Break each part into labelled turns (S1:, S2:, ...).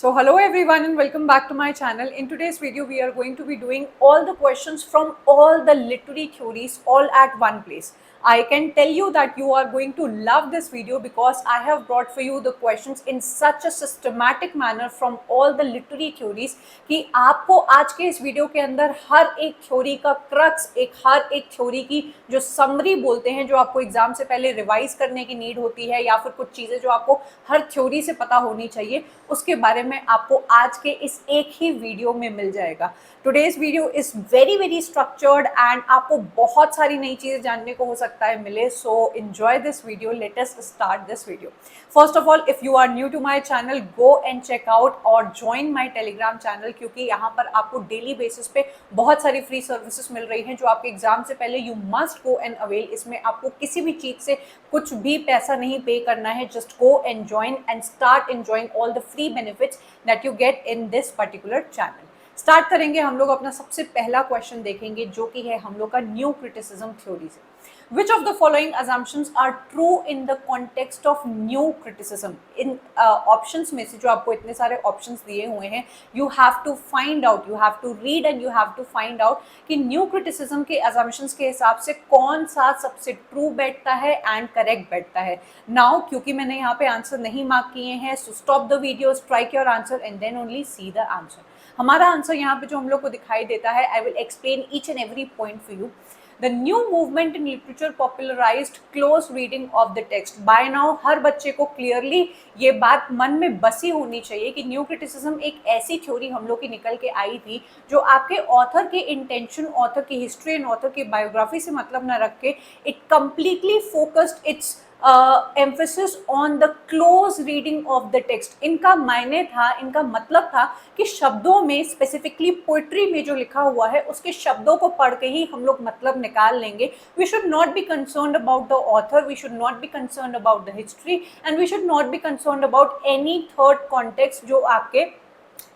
S1: So hello everyone and welcome back to my channel. In today's video we are going to be doing all the questions from all the literary theories all at one place. I can tell you that you are going to love this video because I have brought for you the questions in such a systematic manner from all the literary theories कि आपको आज के इस video के अंदर हर एक theory का crux हर एक थ्योरी की जो समरी बोलते हैं, जो आपको एग्जाम से पहले रिवाइज करने की नीड होती है या फिर कुछ चीज़ें जो आपको हर थ्योरी से पता होनी चाहिए, उसके बारे में आपको आज के इस एक ही वीडियो में मिल जाएगा। Today's video is very structured and आपको बहुत सारी नई चीज़ें जानने को हो सकता है मिले। So enjoy this video, let us start this video. First of all, if you are new to my channel, go and check out और ज्वाइन माय टेलीग्राम चैनल, क्योंकि यहाँ पर आपको डेली बेसिस पे बहुत सारी फ्री सर्विसेज मिल रही हैं जो आपके एग्जाम से पहले you must go and avail. इसमें आपको किसी भी चीज़ से कुछ भी पैसा नहीं पे करना है, just go and join and start enjoying all the free benefits that you get in this particular channel. Start करेंगे हम लोग अपना सबसे पहला क्वेश्चन देखेंगे जो कि है हम लोग का न्यू क्रिटिसिज्म थ्योरी से। Which of the following assumptions are true in the context of new criticism? In options में से जो आपको इतने सारे ऑप्शंस दिए हुए हैं, you have to find out, you have to read and you have to find out कि न्यू क्रिटिसिज्म के assumptions के हिसाब से कौन सा सबसे ट्रू बैठता है एंड करेक्ट बैठता है। नाउ क्योंकि मैंने यहाँ पे आंसर नहीं मार्क किए हैं, so stop the video, strike your answer and then only see the answer. हमारा आंसर यहाँ पे जो हम लोग को दिखाई देता है, I will explain each and every point for you. The new movement in literature popularized close reading of the text. By now हर बच्चे को क्लियरली ये बात मन में बसी होनी चाहिए कि न्यू क्रिटिसिज्म एक ऐसी थ्योरी हम लोग की निकल के आई थी जो आपके ऑथर के इंटेंशन, ऑथर की हिस्ट्री एंड ऑथर की बायोग्राफी से मतलब ना रख के it completely focused it's emphasis on the close reading of the text. इनका मायने था, इनका मतलब था कि शब्दों में, स्पेसिफिकली पोइट्री में जो लिखा हुआ है उसके शब्दों को पढ़ के ही हम लोग मतलब निकाल लेंगे। We should not be concerned about the author, we should not be concerned about the history and we should not be concerned about any third context जो आपके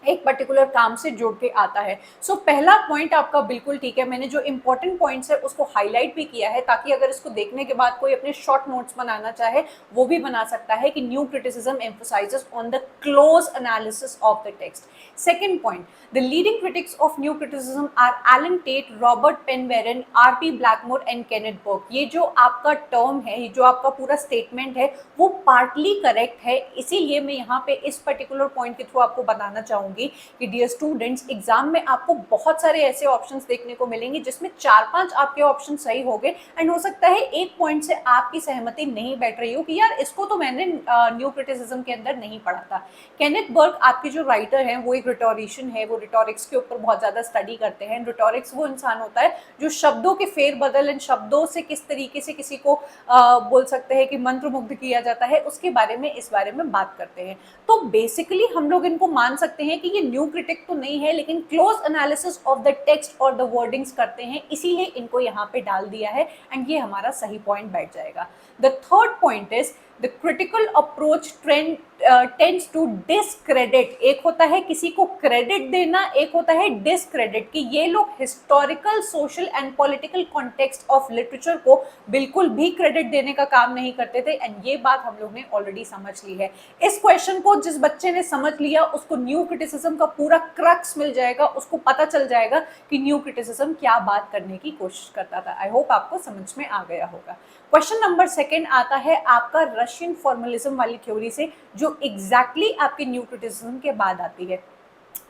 S1: एक पर्टिकुलर काम से जोड़ के आता है। सो पहला पॉइंट आपका बिल्कुल ठीक है। मैंने जो इंपॉर्टेंट पॉइंट्स है उसको हाईलाइट भी किया है ताकि अगर इसको देखने के बाद कोई अपने शॉर्ट नोट्स बनाना चाहे वो भी बना सकता है कि new criticism emphasises on the close analysis of the text. Second point, the leading critics of new criticism are Allen Tate, Robert Penn Warren, R P. Blackmur and Kenneth Burke. ये जो आपका टर्म है, ये जो आपका पूरा स्टेटमेंट है वो पार्टली करेक्ट है, इसीलिए मैं यहाँ पे इस पर्टिकुलर पॉइंट के थ्रू आपको बताना चाहूँगी कि डियर स्टूडेंट्स, एग्जाम में आपको बहुत सारे ऐसे ऑप्शंस देखने को मिलेंगे जिसमें 4-5 आपके ऑप्शन सही हो गए एंड हो सकता है एक पॉइंट से आपकी सहमति नहीं बैठ रही हो कि यार इसको तो मैंने न्यू क्रिटिसिज्म के अंदर नहीं पढ़ा था। केनेथ बर्ग आपके जो राइटर हैं वो एक रिटोरिशियन है, वो रिटोरिक्स के ऊपर बहुत ज़्यादा स्टडी करते हैं। रिटोरिक्स वो इंसान होता है जो शब्दों के फेरबदल एंड शब्दों से किस तरीके से किसी को बोल सकते हैं कि मंत्रमुग्ध किया जाता है, उसके बारे में, इस बारे में बात करते हैं। तो बेसिकली हम लोग इनको मान सकते हैं कि ये न्यू क्रिटिक तो नहीं है लेकिन close analysis of the text और द वर्डिंग्स करते हैं, इसीलिए इनको यहाँ पे डाल दिया है एंड ये हमारा सही पॉइंट बैठ जाएगा। The third point is the critical approach tends to discredit. एक होता है किसी को क्रेडिट देना, एक होता है डिसक्रेडिट, कि ये लोग historical, social and political context of literature को बिल्कुल भी क्रेडिट देने का काम नहीं करते थे एंड ये बात हम लोग ने ऑलरेडी समझ ली है। इस क्वेश्चन को जिस बच्चे ने समझ लिया उसको न्यू क्रिटिसिज्म का पूरा क्रक्स मिल जाएगा, उसको पता चल जाएगा कि न्यू क्रिटिसिज्म क्या बात करने की कोशिश करता था। आई होप आपको समझ में आ गया होगा। क्वेश्चन नंबर सेकंड आता है आपका रशियन फॉर्मलिज्म वाली थ्योरी से, जो एग्जैक्टली आपके न्यू क्रिटिसिज्म के बाद आती है।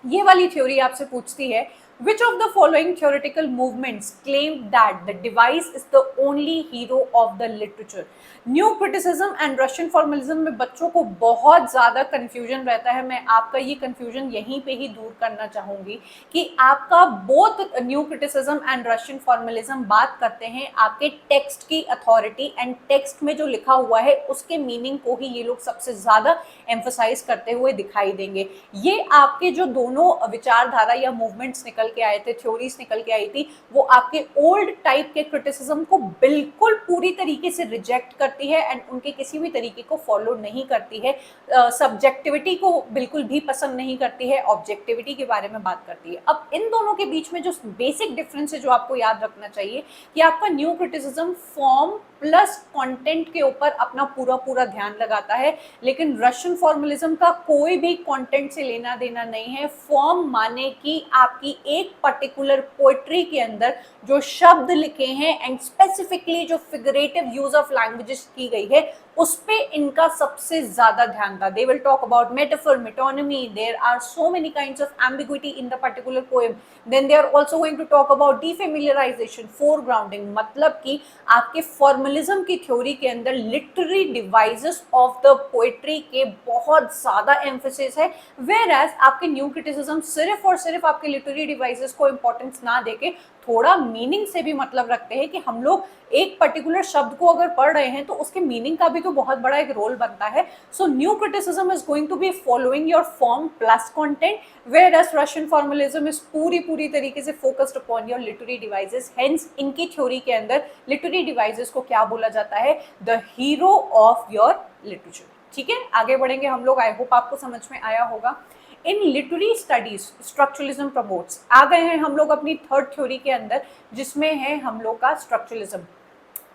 S1: ये वाली थ्योरी आपसे पूछती है, which of the following theoretical movements claim that the device is the only hero of the literature? New criticism and Russian formalism में बच्चों को बहुत ज़्यादा कन्फ्यूजन रहता है। मैं आपका ये कन्फ्यूजन यहीं पे ही दूर करना चाहूँगी कि आपका both new criticism and Russian formalism बात करते हैं आपके टेक्स्ट की अथॉरिटी एंड टेक्स्ट में जो लिखा हुआ है उसके मीनिंग को ही ये लोग सबसे ज़्यादा एम्फसाइज करते हुए दिखाई देंगे। ये आपके जो दोनों विचारधारा या मूवमेंट्स निकल निकल के आए थे, थ्योरीज निकल के आई थी, वो आपके ओल्ड टाइप के क्रिटिसिज्म को बिल्कुल पूरी तरीके से रिजेक्ट करती है एंड उनके किसी भी तरीके को फॉलो नहीं करती है, सब्जेक्टिविटी को बिल्कुल भी पसंद नहीं करती है, ऑब्जेक्टिविटी के बारे में बात करती है। अब इन दोनों के बीच में जो बेसिक डिफरेंस है जो आपको याद रखना चाहिए कि आपका new criticism form plus content के ऊपर अपना पूरा पूरा ध्यान लगाता है, लेकिन रशियन फॉर्मलिज्म का कोई भी कंटेंट से लेना देना नहीं है। फॉर्म माने कि आपकी एक पर्टिकुलर पोएट्री के अंदर जो शब्द लिखे हैं एंड स्पेसिफिकली जो फिगरेटिव यूज ऑफ लैंग्वेजेस की गई है उस पे इनका सबसे ज्यादा ध्यान था। They will talk about metaphor, metonymy, there are so many kinds of ambiguity in the particular poem, then they are also going to talk about defamiliarisation, foregrounding, मतलब कि आपके फॉर्मलिज्म की थ्योरी के अंदर literary devices of the poetry के बहुत ज्यादा emphasis है, वेयर एज आपके न्यू क्रिटिसिज्म सिर्फ और सिर्फ आपके लिटरेरी डिवाइसेस को इंपॉर्टेंस ना देके थोड़ा मीनिंग से भी मतलब रखते हैं कि हम लोग एक पर्टिकुलर शब्द को अगर पढ़ रहे हैं तो उसके मीनिंग का भी तो बहुत बड़ा एक रोल बनता है। So new criticism is going to be following your form plus content, whereas Russian formalism is पूरी तरीके से focused upon your literary devices. Hence इनकी थ्योरी के अंदर लिटरेरी डिवाइसेस को क्या बोला जाता है? The hero of your literature. ठीक है, आगे बढ़ेंगे हम लोग। आई होप आपको समझ में आया होगा। इन लिटरेरी स्टडीज स्ट्रक्चरलिज्म प्रमोट्स, आ गए हैं हम लोग अपनी थर्ड थ्योरी के अंदर जिसमें है हम लोग का स्ट्रक्चरलिज्म।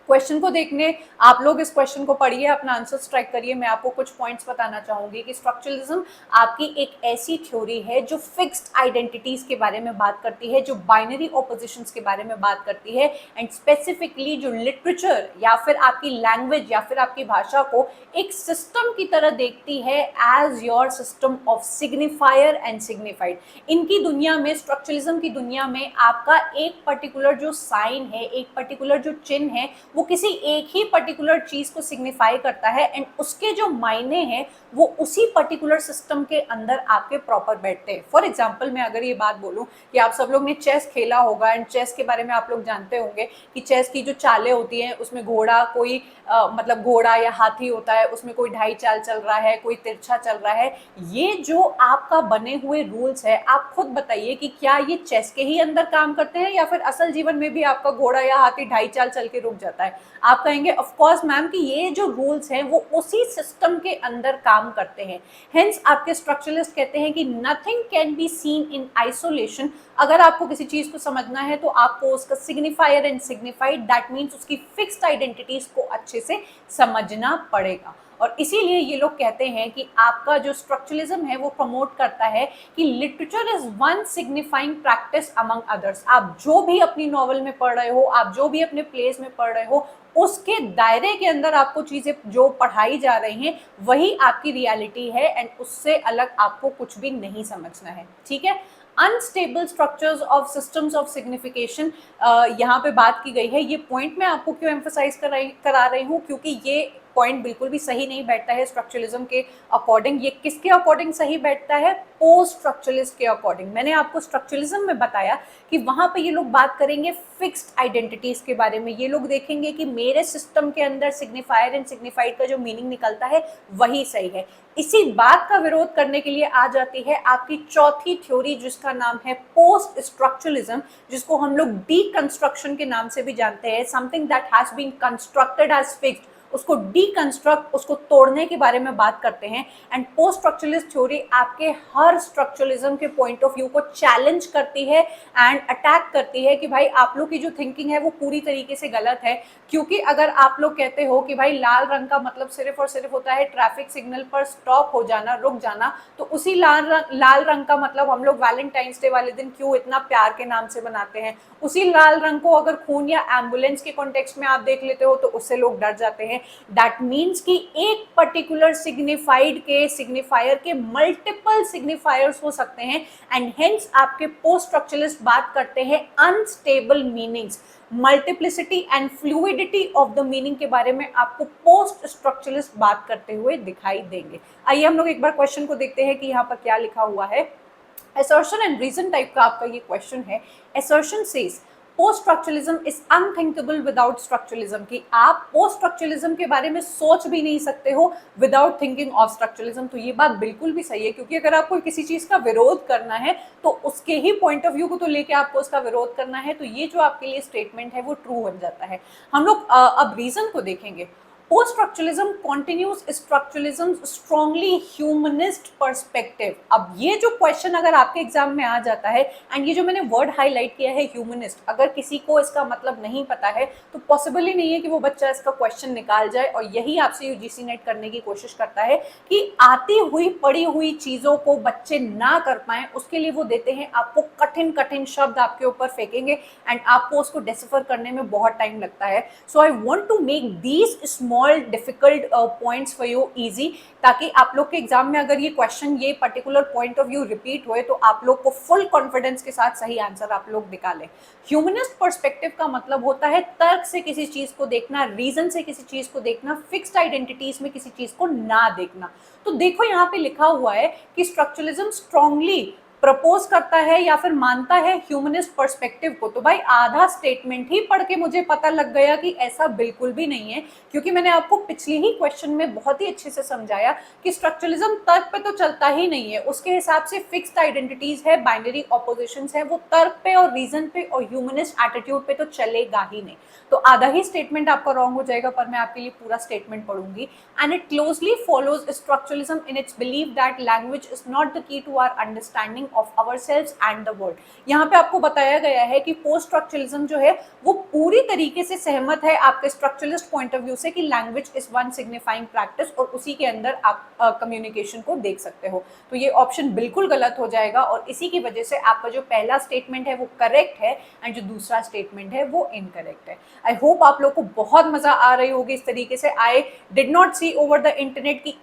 S1: क्वेश्चन को देखने आप लोग इस क्वेश्चन को पढ़िए, अपना आंसर स्ट्राइक करिए। मैं आपको कुछ पॉइंट्स बताना चाहूंगी कि स्ट्रक्चरलिज्म आपकी एक ऐसी थ्योरी है जो फिक्स्ड आइडेंटिटीज के बारे में बात करती है, जो बाइनरी ऑपोजिशंस के बारे में बात करती है एंड स्पेसिफिकली जो लिटरेचर या फिर आपकी लैंग्वेज या फिर आपकी भाषा को एक सिस्टम की तरह देखती है as your system of signifier and signified. इनकी दुनिया में, स्ट्रक्चरलिज्म की दुनिया में आपका एक पर्टिकुलर जो साइन है, एक पर्टिकुलर जो चिन्ह है, वो किसी एक ही पर्टिकुलर चीज को सिग्निफाई करता है एंड उसके जो मायने हैं वो उसी पर्टिकुलर सिस्टम के अंदर आपके प्रॉपर बैठते हैं। फॉर एग्जांपल मैं अगर ये बात बोलूं कि आप सब लोग ने चेस खेला होगा एंड चेस के बारे में आप लोग जानते होंगे कि चेस की जो चालें होती हैं उसमें घोड़ा कोई मतलब घोड़ा या हाथी होता है, उसमें कोई ढाई चाल चल रहा है, कोई तिरछा चल रहा है। ये जो आपका बने हुए रूल्स है, आप खुद बताइए कि क्या ये चेस के ही अंदर काम करते हैं या फिर असल जीवन में भी आपका घोड़ा या हाथी ढाई चाल चल के रुक जाता है? आप कहेंगे ऑफ कोर्स मैम कि ये जो रूल्स हैं वो उसी सिस्टम के अंदर काम करते हैं। हेंस आपके स्ट्रक्चरलिस्ट कहते हैं कि nothing can be seen in isolation. अगर आपको किसी चीज को समझना है तो आपको उसका signifier and signified, that means उसकी फिक्स्ड आइडेंटिटीज को अच्छे से समझना पड़ेगा। और इसीलिए ये लोग कहते हैं कि आपका जो स्ट्रक्चरलिज्म है वो प्रमोट करता है कि literature is one signifying practice among others. आप जो भी अपनी नॉवल में पढ़ रहे हो, आप जो भी अपने प्लेस में पढ़ रहे हो, उसके दायरे के अंदर आपको चीजें जो पढ़ाई जा रही हैं वही आपकी रियलिटी है एंड उससे अलग आपको कुछ भी नहीं समझना है। ठीक है, unstable structures of systems of signification यहाँ पे बात की गई है। ये पॉइंट मैं आपको क्यों एम्फसाइज करा रही हूँ, क्योंकि ये पॉइंट बिल्कुल भी सही नहीं बैठता है स्ट्रक्चरलिज्म के अकॉर्डिंग। ये किसके अकॉर्डिंग सही बैठता है? पोस्ट स्ट्रक्चरलिस्ट के अकॉर्डिंग। मैंने आपको स्ट्रक्चरलिज्म में बताया कि वहां पे ये लोग बात करेंगे फिक्स्ड आइडेंटिटीज के बारे में। ये लोग देखेंगे कि मेरे सिस्टम के अंदर सिग्निफायर एंड सिग्निफाइड का जो मीनिंग निकलता है वही सही है। इसी बात का विरोध करने के लिए आ जाती है आपकी चौथी थ्योरी जिसका नाम है पोस्ट स्ट्रक्चरलिज्म, जिसको हम लोग डीकंस्ट्रक्शन के नाम से भी जानते हैं। Something that has been constructed as fixed, उसको डीकंस्ट्रक्ट, उसको तोड़ने के बारे में बात करते हैं। एंड पोस्ट स्ट्रक्चरलिस्ट थ्योरी आपके हर स्ट्रक्चरलिज्म के पॉइंट ऑफ व्यू को चैलेंज करती है एंड अटैक करती है कि भाई आप लोग की जो थिंकिंग है वो पूरी तरीके से गलत है। क्योंकि अगर आप लोग कहते हो कि भाई लाल रंग का मतलब सिर्फ और सिर्फ होता है ट्रैफिक सिग्नल पर स्टॉप हो जाना, रुक जाना, तो उसी लाल रंग का मतलब हम लोग वैलेंटाइंस डे वाले दिन क्यों इतना प्यार के नाम से बनाते हैं? उसी लाल रंग को अगर खून या एम्बुलेंस के कॉन्टेक्स्ट में आप देख लेते हो तो उससे लोग डर जाते हैं। दैट मीन्स कि एक पर्टिकुलर सिग्निफाइड के सिग्निफायर के मल्टीपल सिग्निफायर्स हो सकते हैं एंड हेंस आपके पोस्ट स्ट्रक्चरलिस्ट बात करते हैं unstable meanings, multiplicity and fluidity of the meaning के बारे में आपको पोस्ट स्ट्रक्चरलिस्ट बात करते हुए दिखाई देंगे। आइए हम लोग एक बार क्वेश्चन को देखते हैं कि यहाँ पर क्या लिखा हुआ है। असर्शन एंड रीजन टाइप का आपका ये क्वेश्चन है। Assertion says post structuralism is unthinkable without structuralism, कि आप पोस्ट स्ट्रक्चरलिज्म के बारे में सोच भी नहीं सकते हो विदाउट थिंकिंग ऑफ स्ट्रक्चरलिज्म। तो ये बात बिल्कुल भी सही है, क्योंकि अगर आपको किसी चीज का विरोध करना है तो उसके ही पॉइंट ऑफ व्यू को तो लेके आपको उसका विरोध करना है। तो ये जो आपके लिए स्टेटमेंट है वो ट्रू बन जाता है। हम लोग अब रीजन को देखेंगे। Post structuralism continues structuralism strongly humanist perspective. अब ये जो क्वेश्चन अगर आपके एग्जाम में आ जाता है, एंड ये जो मैंने वर्ड हाईलाइट किया है ह्यूमनिस्ट, अगर किसी को इसका मतलब नहीं पता है तो पॉसिबल ही नहीं है कि वो बच्चा इसका क्वेश्चन निकाल जाए। और यही आपसे यूजीसी नेट करने की कोशिश करता है कि आती हुई पड़ी हुई चीजों को बच्चे ना कर पाए, उसके लिए वो देते हैं आपको कठिन कठिन शब्द आपके ऊपर फेंकेंगे एंड आपको उसको डिसिफर करने में बहुत टाइम लगता है। So I want to make these small difficult points for you easy, ताकि आप लोग के एग्जाम में अगर ये क्वेश्चन, ये particular point of view repeat हुए तो आप लोग को फुल कॉन्फिडेंस के साथ सही आंसर आप लोग निकालें। ह्यूमनिस्ट पर्सपेक्टिव का मतलब होता है तर्क से किसी चीज को देखना, रीजन से किसी चीज को देखना, फिक्स्ड आइडेंटिटीज में किसी चीज को ना देखना। तो देखो यहाँ पे लिखा हुआ है कि स्ट्रक्चरलिज्म स्ट्रांगली प्रपोज करता है या फिर मानता है ह्यूमनिस्ट पर्सपेक्टिव को। तो भाई आधा स्टेटमेंट ही पढ़ के मुझे पता लग गया कि ऐसा बिल्कुल भी नहीं है, क्योंकि मैंने आपको पिछले ही क्वेश्चन में बहुत ही अच्छे से समझाया कि स्ट्रक्चरलिज्म तर्क पे तो चलता ही नहीं है, उसके हिसाब से फिक्स्ड आइडेंटिटीज है, बाइनरी ऑपोजिशंस है, वो तर्क पे और रीजन पे और ह्यूमनिस्ट एटीट्यूड पे तो चलेगा ही नहीं। तो आधा ही स्टेटमेंट आपका रॉन्ग हो जाएगा, पर मैं आपके लिए पूरा स्टेटमेंट पढ़ूंगी। And it closely follows structuralism in its believe that language is not the key to our understanding of ourselves and the world. यहाँ पे आपको बताया गया है कि पोस्ट स्ट्रक्चरलिज्म जो है वो पूरी तरीके से सहमत है आपके स्ट्रक्चरलिस्ट पॉइंट ऑफ व्यू से कि language is one signifying practice, और उसी के अंदर आप कम्युनिकेशन को देख सकते हो। तो ये ऑप्शन बिल्कुल गलत हो जाएगा, और इसी की वजह से आपका जो पहला स्टेटमेंट है वो करेक्ट है एंड जो दूसरा स्टेटमेंट है वो इनकरेक्ट है। आई होप आप लोग को बहुत मजा आ रही होगी इस तरीके से। I did not see over the internet की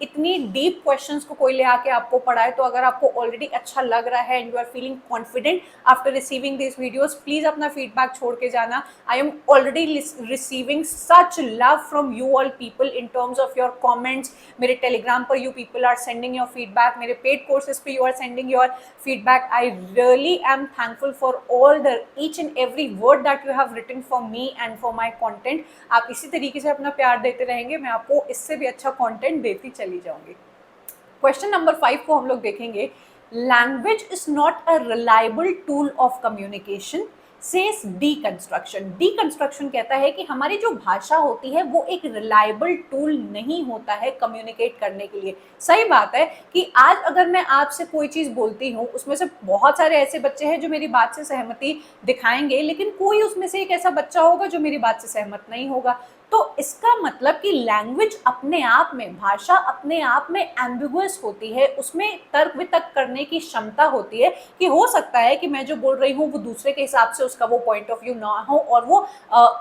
S1: इतनी डीप क्वेश्चंस को कोई ले आके आपको पढ़ाए। तो अगर आपको ऑलरेडी अच्छा लग रहा है and you are feeling confident after receiving this videos, please अपना फीडबैक छोड़ के जाना। I am already receiving such love from you all people in terms of your comments. मेरे टेलीग्राम पर you people are sending your feedback, मेरे paid courses पे you are sending your feedback. I really am thankful for all the each and every word that you have written for me and for my content. आप इसी तरीके से अपना प्यार देते रहेंगे, मैं आपको इससे भी अच्छा कॉन्टेंट देती चली जाऊंगी। क्वेश्चन नंबर 5 को हम लोग देखेंगे। Language is not a reliable tool of communication says deconstruction. Deconstruction कहता है कि हमारी जो भाषा होती है वो एक रिलायबल टूल नहीं होता है कम्युनिकेट करने के लिए। सही बात है कि आज अगर मैं आपसे कोई चीज़ बोलती हूँ, उसमें से बहुत सारे ऐसे बच्चे हैं जो मेरी बात से सहमति दिखाएंगे, लेकिन कोई उसमें से एक ऐसा बच्चा होगा जो मेरी बात से सहमत नहीं होगा। तो इसका मतलब कि लैंग्वेज अपने आप में, भाषा अपने आप में एम्बिगुअस होती है, उसमें तर्क वितर्क करने की क्षमता होती है कि हो सकता है कि मैं जो बोल रही हूँ वो दूसरे के हिसाब से उसका वो पॉइंट ऑफ व्यू ना हो और वो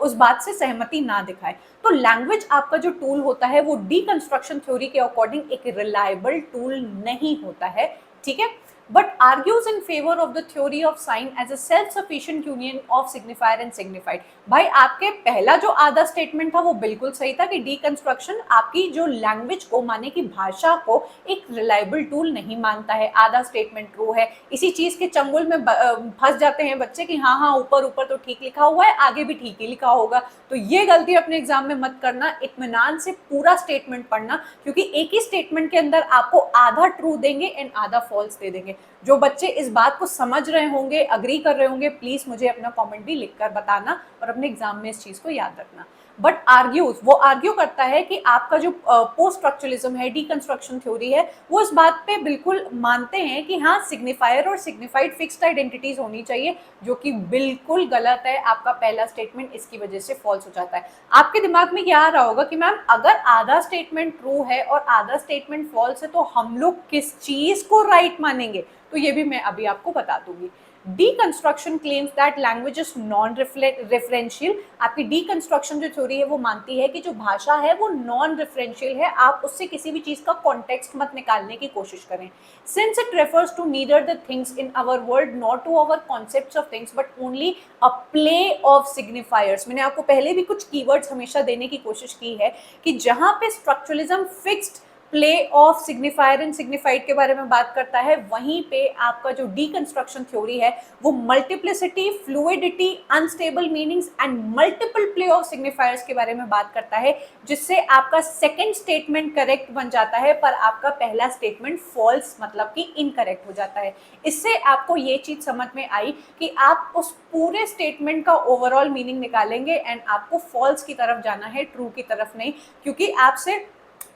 S1: उस बात से सहमति ना दिखाए। तो लैंग्वेज आपका जो टूल होता है वो डीकंस्ट्रक्शन थ्योरी के अकॉर्डिंग एक रिलायबल टूल नहीं होता है, ठीक है, but argues in favor of the theory of sign as a self-sufficient union of signifier and signified। भाई आपके पहला जो आधा स्टेटमेंट था वो बिल्कुल सही था कि डीकंस्ट्रक्शन आपकी जो लैंग्वेज को, माने कि भाषा को, एक रिलायबल टूल नहीं मानता है। आधा स्टेटमेंट ट्रू है। इसी चीज के चंगुल में फंस जाते हैं बच्चे कि हाँ हाँ ऊपर ऊपर तो ठीक लिखा हुआ है, आगे भी ठीक ही लिखा होगा। तो ये गलती अपने एग्जाम में मत करना, इत्मीनान से पूरा स्टेटमेंट पढ़ना, क्योंकि एक ही स्टेटमेंट के अंदर आपको आधा ट्रू देंगे एंड आधा फॉल्स दे देंगे। जो बच्चे इस बात को समझ रहे होंगे, अग्री कर रहे होंगे, प्लीज मुझे अपना कमेंट भी लिखकर बताना और अपने एग्जाम में इस चीज को याद रखना। बट आर्ग्यूज, वो आर्ग्यू करता है कि आपका जो पोस्ट स्ट्रक्चरलिज्म है, डीकंस्ट्रक्शन थ्योरी है, वो इस बात पे बिल्कुल मानते हैं कि हाँ सिग्निफायर और सिग्निफाइड फिक्स्ड आइडेंटिटीज होनी चाहिए, जो कि बिल्कुल गलत है। आपका पहला स्टेटमेंट इसकी वजह से फॉल्स हो जाता है। आपके दिमाग में क्या आ रहा होगा कि मैम अगर आधा स्टेटमेंट ट्रू है और आधा स्टेटमेंट फॉल्स है तो हम लोग किस चीज को राइट मानेंगे? तो ये भी मैं अभी आपको बता दूंगी। Deconstruction claims that language is non referential. आपकी डीकंस्ट्रक्शन जो थ्योरी है वो मानती है कि जो भाषा है वो नॉन रेफरेंशियल है, आप उससे किसी भी चीज का कॉन्टेक्स्ट मत निकालने की कोशिश करें। Since it refers to neither the things in our world not to our concepts of things but only a play of signifiers. मैंने आपको पहले भी कुछ कीवर्ड्स हमेशा देने की कोशिश की है कि जहां पे structuralism fixed play of signifier and signified के बारे में बात करता है, वहीं पे आपका जो डीकंस्ट्रक्शन थ्योरी है वो multiplicity, fluidity, unstable meanings and multiple play of signifiers के बारे में बात करता है, जिससे आपका सेकंड स्टेटमेंट करेक्ट बन जाता है पर आपका पहला स्टेटमेंट फॉल्स मतलब कि इनकरेक्ट हो जाता है। इससे आपको ये चीज समझ में आई कि आप उस पूरे स्टेटमेंट का ओवरऑल मीनिंग निकालेंगे एंड आपको फॉल्स की तरफ जाना है, ट्रू की तरफ नहीं, क्योंकि आपसे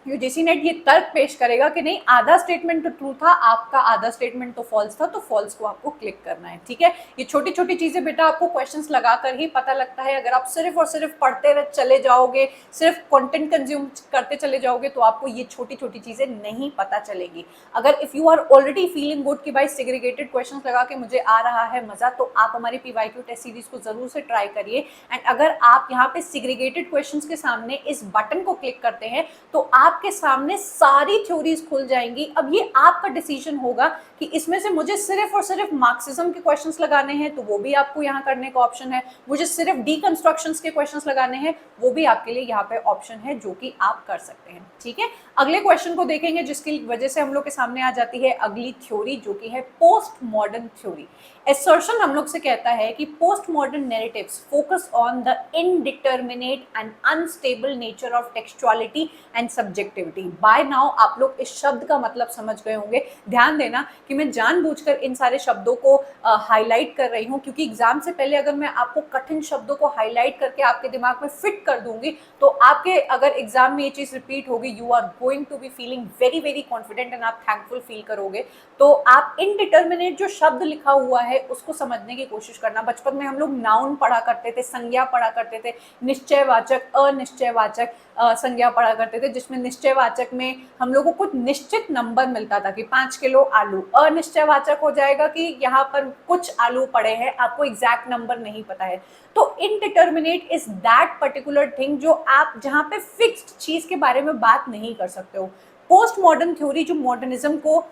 S1: यूजीसी नेट ये तर्क पेश करेगा कि नहीं आधा स्टेटमेंट तो ट्रू था, आपका आधा स्टेटमेंट तो फॉल्स था, तो फॉल्स को आपको क्लिक करना है। ठीक है, ये छोटी छोटी चीजें बेटा आपको क्वेश्चंस लगाकर ही पता लगता है। अगर आप सिर्फ और सिर्फ पढ़ते चले जाओगे, सिर्फ कंटेंट कंज्यूम करते चले जाओगे, तो आपको ये छोटी छोटी चीजें नहीं पता चलेगी। अगर if you are already feeling good कि भाई सेग्रीगेटेड क्वेश्चंस लगा के मुझे आ रहा है मजा, तो आप हमारी पीवाईक्यू टेस्ट सीरीज को जरूर से ट्राई करिए। एंड अगर आप यहाँ पे सेग्रीगेटेड क्वेश्चंस के सामने इस बटन को क्लिक करते हैं तो आपके सामने सारी थ्योरीज खुल जाएंगी। अब ये आपका डिसीजन होगा कि इसमें से मुझे सिर्फ और सिर्फ मार्क्सिज्म के क्वेश्चंस लगाने हैं, तो वो भी आपको यहाँ करने का ऑप्शन है। मुझे सिर्फ डीकंस्ट्रक्शंस के क्वेश्चंस लगाने हैं, वो भी आपके लिए यहाँ पे ऑप्शन है, जो कि आप कर सकते हैं। ठीक है, अगले क्वेश्चन को देखेंगे, जिसकी वजह से हम लोग के सामने आ जाती है अगली थ्योरी, जो कि है पोस्ट मॉडर्न थ्योरी। एसर्शन हम लोग से कहता है कि postmodern narratives focus on the indeterminate and unstable nature of textuality and subjectivity. By now आप लोग इस शब्द का मतलब समझ गए होंगे। ध्यान देना कि मैं जानबूझकर इन सारे शब्दों को हाईलाइट कर रही हूँ, क्योंकि एग्जाम से पहले अगर मैं आपको कठिन शब्दों को हाईलाइट करके आपके दिमाग में फिट कर दूंगी, तो आपके अगर एग्जाम में ये चीज रिपीट होगी, you are going to be feeling very very confident and आप थैंकफुल फील करोगे। तो आप इनडिटर्मिनेट जो शब्द लिखा हुआ है उसको समझने की कोशिश करना। बचपन में हम लोग नाउन पढ़ा करते थे, संज्ञा पढ़ा करते थे, निश्चयवाचक, अनिश्चयवाचक संज्ञा पढ़ा करते थे, जिसमें निश्चयवाचक में हम लोगों को कुछ निश्चित नंबर मिलता था कि 5 किलो आलू। अनिश्चयवाचक हो जाएगा कि यहाँ पर कुछ आलू पड़े हैं, आपको एग्जैक्ट नंबर नहीं पता है। तो indeterminate is that particular thing जो आप जहाँ पे फिक्स्ड चीज के बारे में बात नहीं कर सकते हो। पोस्ट मॉडर्न थ्योरी जो मॉडर्निज्म को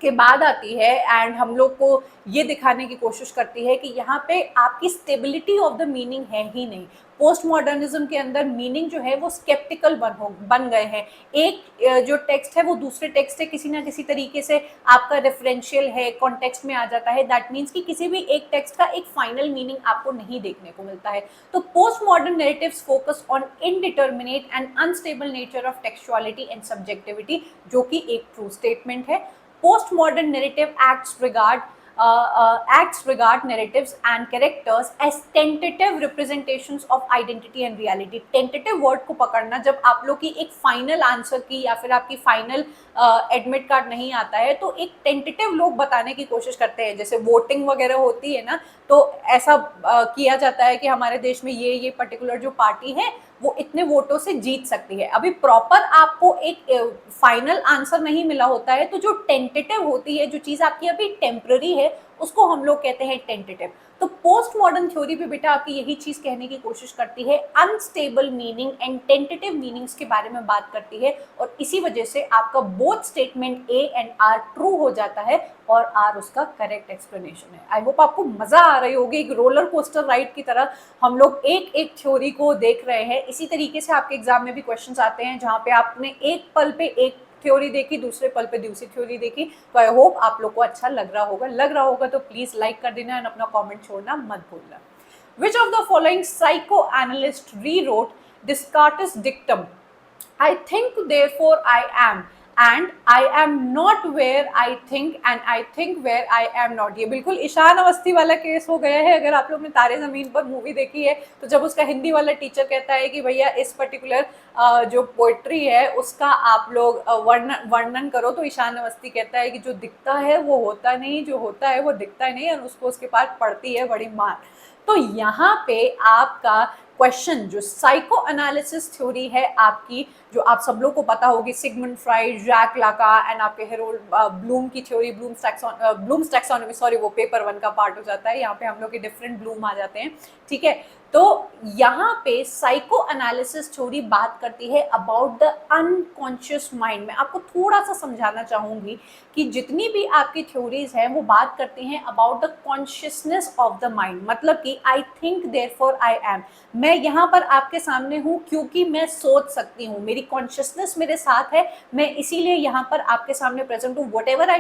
S1: के बाद आती है एंड हम लोग को ये दिखाने की कोशिश करती है कि यहाँ पे आपकी स्टेबिलिटी ऑफ द मीनिंग है ही नहीं। पोस्ट मॉडर्निज्म के अंदर मीनिंग जो है वो स्केप्टिकल बन गए हैं। एक जो टेक्स्ट है वो दूसरे टेक्स्ट से किसी ना किसी तरीके से आपका रेफरेंशियल है, कॉन्टेक्स्ट में आ जाता है। दैट मीन्स कि किसी भी एक टेक्स्ट का एक फाइनल मीनिंग आपको नहीं देखने को मिलता है। तो postmodern narratives focus on indeterminate and unstable nature of textuality and subjectivity, जो कि एक ट्रू स्टेटमेंट है। Postmodern narrative acts regard narratives and characters as tentative representations of identity and reality। tentative word को पकड़ना, जब आप लोग की एक फाइनल आंसर की या फिर आपकी फाइनल एडमिट कार्ड नहीं आता है, तो एक टेंटेटिव लोग बताने की कोशिश करते हैं। जैसे वोटिंग वगैरह होती है ना, तो ऐसा किया जाता है कि हमारे देश में ये पर्टिकुलर जो पार्टी है वो इतने वोटों से जीत सकती है। अभी प्रॉपर आपको एक फाइनल आंसर नहीं मिला होता है, तो जो टेंटेटिव होती है, जो चीज आपकी अभी टेम्पररी है, उसको हम लोग कहते हैं टेंटेटिव। तो पोस्ट मॉडर्न थ्योरी भी बेटा आपकी यही चीज कहने की कोशिश करती है, unstable meaning and tentative meanings के बारे में बात करती है, और इसी वजह से आपका both statement A and R true हो जाता है और आर उसका करेक्ट एक्सप्लेनेशन है। आई होप आपको मजा आ रही होगी। एक रोलर कोस्टर राइड की तरह हम लोग एक एक थ्योरी को देख रहे हैं। इसी तरीके से आपके एग्जाम में भी क्वेश्चंस आते हैं जहाँ पे आपने एक पल पे एक थ्योरी देखी, दूसरे पल पे दूसरी थ्योरी देखी। तो आई होप आप लोग को अच्छा लग रहा होगा तो प्लीज लाइक कर देना एंड अपना कमेंट छोड़ना मत भूलना। Which of the following psychoanalyst rewrote Descartes dictum, I think therefore I am, and I am not where I think, and I think where I am not। ये बिल्कुल ईशान अवस्थी वाला case हो गया है। अगर आप लोग ने तारे ज़मीन पर मूवी देखी है, तो जब उसका हिंदी वाला टीचर कहता है कि भैया इस पर्टिकुलर जो पोइट्री है उसका आप लोग वर्णन करो, तो ईशान अवस्थी कहता है कि जो दिखता है वो होता नहीं, जो होता है वो दिखता नहीं, और उसको उसके पास पड़ती है बड़ी मार। तो यहाँ पे आपका क्वेश्चन जो साइको एनालिसिस थ्योरी है आपकी, जो आप सब लोग को पता होगी, Sigmund Freud, Jacques Lacan and आपके हेरोल्ड ब्लूम की थ्योरी, ब्लूम्स टैक्सोनॉमी, सॉरी वो पेपर 1 का पार्ट हो जाता है। यहाँ पे हम लोग के डिफरेंट ब्लूम आ जाते हैं। ठीक है, तो यहाँ पे साइको एनालिसिस थ्योरी बात करती है अबाउट द अनकॉन्शियस माइंड। मैं आपको थोड़ा सा समझाना चाहूंगी कि जितनी भी आपकी थ्योरीज हैं वो बात करती हैं about the consciousness of the mind, मतलब कि I think therefore I am. मैं यहाँ पर आपके सामने हूँ क्योंकि मैं सोच सकती हूँ, मेरी कॉन्शियसनेस मेरे साथ है, मैं इसीलिए यहाँ पर आपके सामने प्रेजेंट हूँ। What ever I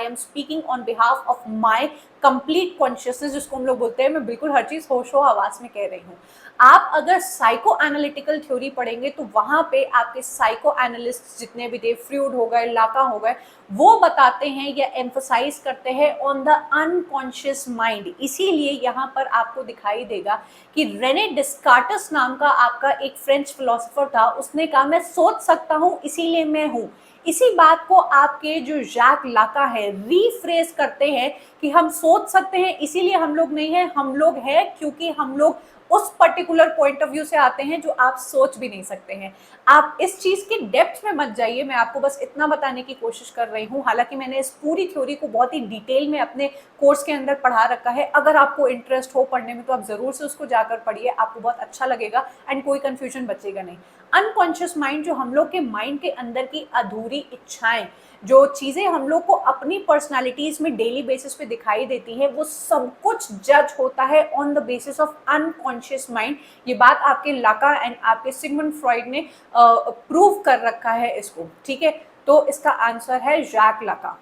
S1: am speaking on behalf of my complete consciousness, जिसको हम लोग बोलते हैं। मैं बिल्कुल हर चीज होशो हवास में कह रही हूँ। आप अगर साइको एनालिटिकल थ्योरी पढ़ेंगे तो वहां पे आपके साइको एनालिस्ट जितने भी थे, फ्रूड हो गए, लाका हो गए, वो बताते हैं या एम्फसाइज करते हैं ऑन द अनकॉन्शियस माइंड। इसीलिए यहाँ पर आपको दिखाई देगा कि रेने डिस्कार्टस नाम का आपका एक फ्रेंच फिलोसोफर था, उसने कहा मैं सोच सकता हूँ इसीलिए मैं हूँ। इसी बात को आपके जो जैक लाका है रीफ्रेज करते हैं कि हम सोच सकते हैं इसीलिए हम लोग नहीं है, हम लोग हैं क्योंकि हम लोग उस पर्टिकुलर पॉइंट ऑफ व्यू से आते हैं जो आप सोच भी नहीं सकते हैं। आप इस चीज की डेप्थ में मत जाइए, मैं आपको बस इतना बताने की कोशिश कर रही हूँ। हालांकि मैंने इस पूरी थ्योरी को बहुत ही डिटेल में अपने कोर्स के अंदर पढ़ा रखा है। अगर आपको इंटरेस्ट हो पढ़ने में तो आप जरूर से उसको जाकर पढ़िए, आपको बहुत अच्छा लगेगा एंड कोई कंफ्यूजन बचेगा नहीं। अनकॉन्शियस माइंड जो हम लोग के माइंड के अंदर की अधूरी इच्छाएं, जो चीजें हम लोग को अपनी पर्सनालिटीज में डेली बेसिस पे दिखाई देती है, वो सब कुछ जज होता है on the basis of unconscious mind. ये बात आपके लाका एंड आपके सिगमंड फ्रॉइड ने प्रूव कर रखा है इसको, ठीक है। तो इसका आंसर है जैक लाका।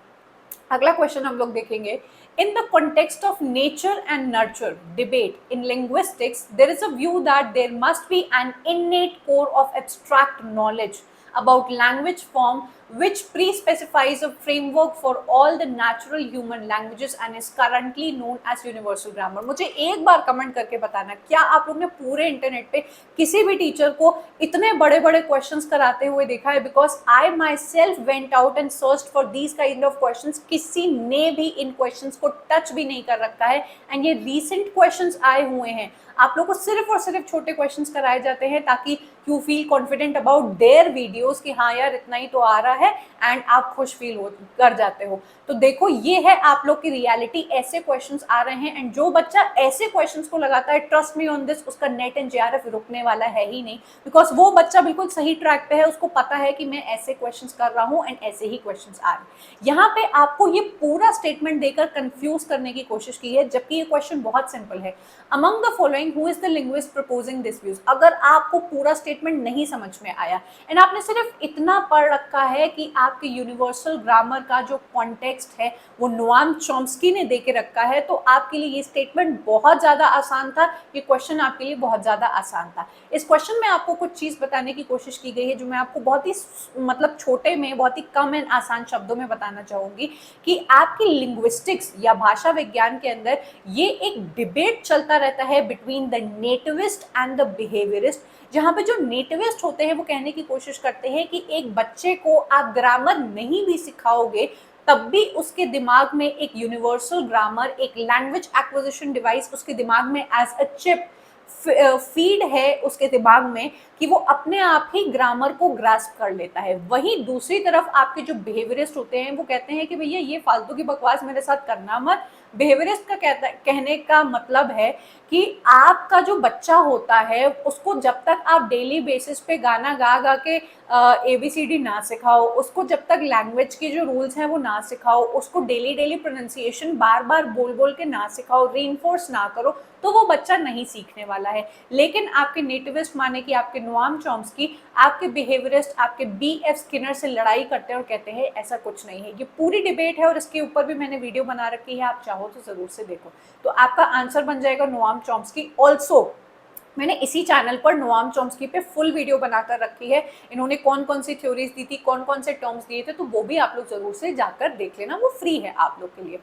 S1: अगला क्वेश्चन हम लोग देखेंगे। In the context of nature and nurture debate in linguistics, there is a view that there must be an innate core of abstract knowledge about language form which pre-specifies a framework for all the natural human languages and is currently known as universal grammar। मुझे एक बार comment करके बताना, क्या आप लोग ने पूरे internet पे किसी भी टीचर को इतने बड़े बड़े क्वेश्चंस कराते हुए देखा है? Because I my self went out and search for these kind of questions. किसी ने भी इन क्वेश्चंस को टच भी नहीं कर रखा है एंड ये रीसेंट क्वेश्चंस आए हुए हैं। आप लोग को सिर्फ और सिर्फ छोटे क्वेश्चंस कराए जाते हैं ताकि you feel confident about their videos कि हाँ यार इतना ही तो आ रहा है एंड आप खुश फील कर जाते हो। तो देखो ये है आप लोग की रियलिटी, ऐसे क्वेश्चंस आ रहे हैं एंड जो बच्चा ऐसे क्वेश्चंस को लगाता है, ट्रस्ट मी ऑन दिस, उसका नेट एंड जेआरएफ रुकने वाला है ही नहीं। बिकॉज वो बच्चा बिल्कुल सही ट्रैक पे है, उसको पता है कि मैं ऐसे क्वेश्चंस कर रहा हूँ एंड ऐसे ही क्वेश्चंस आ रहे हैं। यहाँ पे आपको ये पूरा स्टेटमेंट देकर कंफ्यूज करने की कोशिश की है, जबकि ये क्वेश्चन बहुत सिंपल है। Among the following who is the linguist proposing this views. अगर आपको पूरा स्टेटमेंट नहीं समझ में आया एंड आपने सिर्फ इतना पढ़ रखा है कि आपके यूनिवर्सल ग्रामर का जो कॉन्टेक्स्ट है वो नोआम चॉम्स्की ने देके रखा है, तो आपके लिए ये स्टेटमेंट बहुत ज्यादा आसान था, ये क्वेश्चन आपके लिए बहुत ज्यादा आसान था। इस क्वेश्चन में आपको कुछ चीज बताने की कोशिश की गई है जो मैं आपको बहुत ही मतलब छोटे में, बहुत ही कम एंड आसान शब्दों में बताना चाहूंगी कि आपकी लिंग्विस्टिक्स या भाषा विज्ञान के अंदर ये एक डिबेट चलता रहता है between the nativist and the behaviourist, जहां पे जो नेटिविस्ट होते हैं वो कहने की कोशिश करते हैं कि एक बच्चे को आप ग्रामर नहीं भी सिखाओगे तब भी उसके दिमाग में एक यूनिवर्सल ग्रामर, एक लैंग्वेज एक्विजिशन डिवाइस उसके दिमाग में एज अ चिप फीड है उसके दिमाग में कि वो अपने आप ही ग्रामर को ग्रास्प कर लेता है। वहीं दूसरी तरफ आपके जो बिहेवियरिस्ट होते हैं वो कहते हैं कि भैया ये फालतू की बकवास मेरे साथ करना मत। बिहेवियरिस्ट का कहने का मतलब है कि आपका जो बच्चा होता है उसको जब तक आप डेली बेसिस पे गाना गा गा के ABCD ना सिखाओ, उसको जब तक लैंग्वेज के जो रूल्स हैं वो ना सिखाओ, उसको डेली डेली प्रोनाउंसिएशन बार बार बोल बोल के ना सिखाओ, रीइंफोर्स ना करो, तो वो बच्चा नहीं सीखने वाला है। लेकिन आपके नेटिविस्ट माने कि आपके नोआम चॉम्स्की, आपके बिहेवियरिस्ट, आपके BF स्किनर से लड़ाई करते हैं और कहते हैं ऐसा कुछ नहीं है। ये पूरी डिबेट है और इसके ऊपर भी मैंने वीडियो बना रखी है, आप चाहो तो जरूर से देखो। तो आपका आंसर बन जाएगा नोआम चॉम्स्की। ऑल्सो मैंने इसी चैनल पर नोआम चॉम्स्की पे फुल वीडियो बनाकर रखी है, इन्होंने कौन कौन सी थ्योरीज दी थी, कौन कौन से टर्म्स दिए थे, तो वो भी आप लोग जरूर से जाकर देख लेना, वो फ्री है आप लोग के लिए।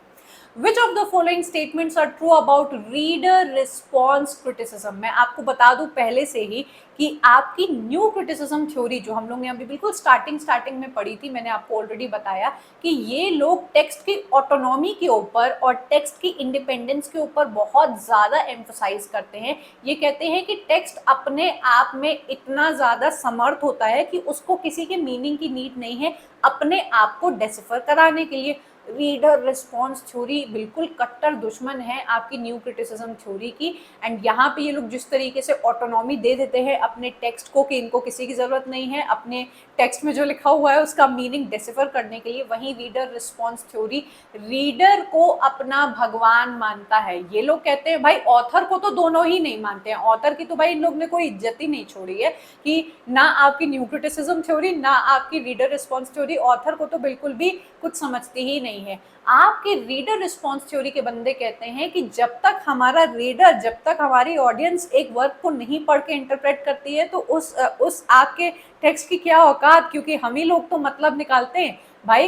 S1: Which of the following statements are true about reader response criticism? मैं आपको बता दूं पहले से ही कि आपकी न्यू क्रिटिसिज्म थ्योरी जो हम लोग ने अभी बिल्कुल स्टार्टिंग में पढ़ी थी, मैंने आपको ऑलरेडी बताया कि ये लोग टेक्स्ट की ऑटोनॉमी के ऊपर और टेक्स्ट की इंडिपेंडेंस के ऊपर बहुत ज़्यादा एम्फसाइज करते हैं। ये कहते हैं कि टेक्स्ट अपने आप में इतना ज़्यादा समर्थ होता है कि उसको किसी के मीनिंग की नीड नहीं है अपने आप को डेसिफर कराने के लिए। रीडर रिस्पॉन्स थ्योरी बिल्कुल कट्टर दुश्मन है आपकी न्यू क्रिटिसिज्म थ्योरी की। एंड यहाँ पे ये लोग जिस तरीके से ऑटोनॉमी दे देते हैं अपने टेक्स्ट को कि इनको किसी की ज़रूरत नहीं है अपने टेक्स्ट में जो लिखा हुआ है उसका मीनिंग डिसिफर करने के लिए, वहीं रीडर रिस्पॉन्स थ्योरी रीडर को अपना भगवान मानता है। ये लोग कहते हैं भाई ऑथर को तो दोनों ही नहीं मानते हैं, ऑथर की तो भाई इन लोग ने कोई इज्जत ही नहीं छोड़ी है कि ना आपकी न्यू क्रिटिसिज्म थ्योरी ना आपकी रीडर रिस्पॉन्स थ्योरी ऑथर को तो बिल्कुल भी कुछ समझती ही नहीं है। आपके रीडर रिस्पॉन्स थ्योरी के बंदे कहते हैं कि जब तक हमारा रीडर, जब तक हमारी ऑडियंस एक वर्क को नहीं पढ़ के इंटरप्रेट करती है तो उस आपके टेक्स्ट की क्या औकात, क्योंकि हम ही लोग तो मतलब निकालते हैं भाई।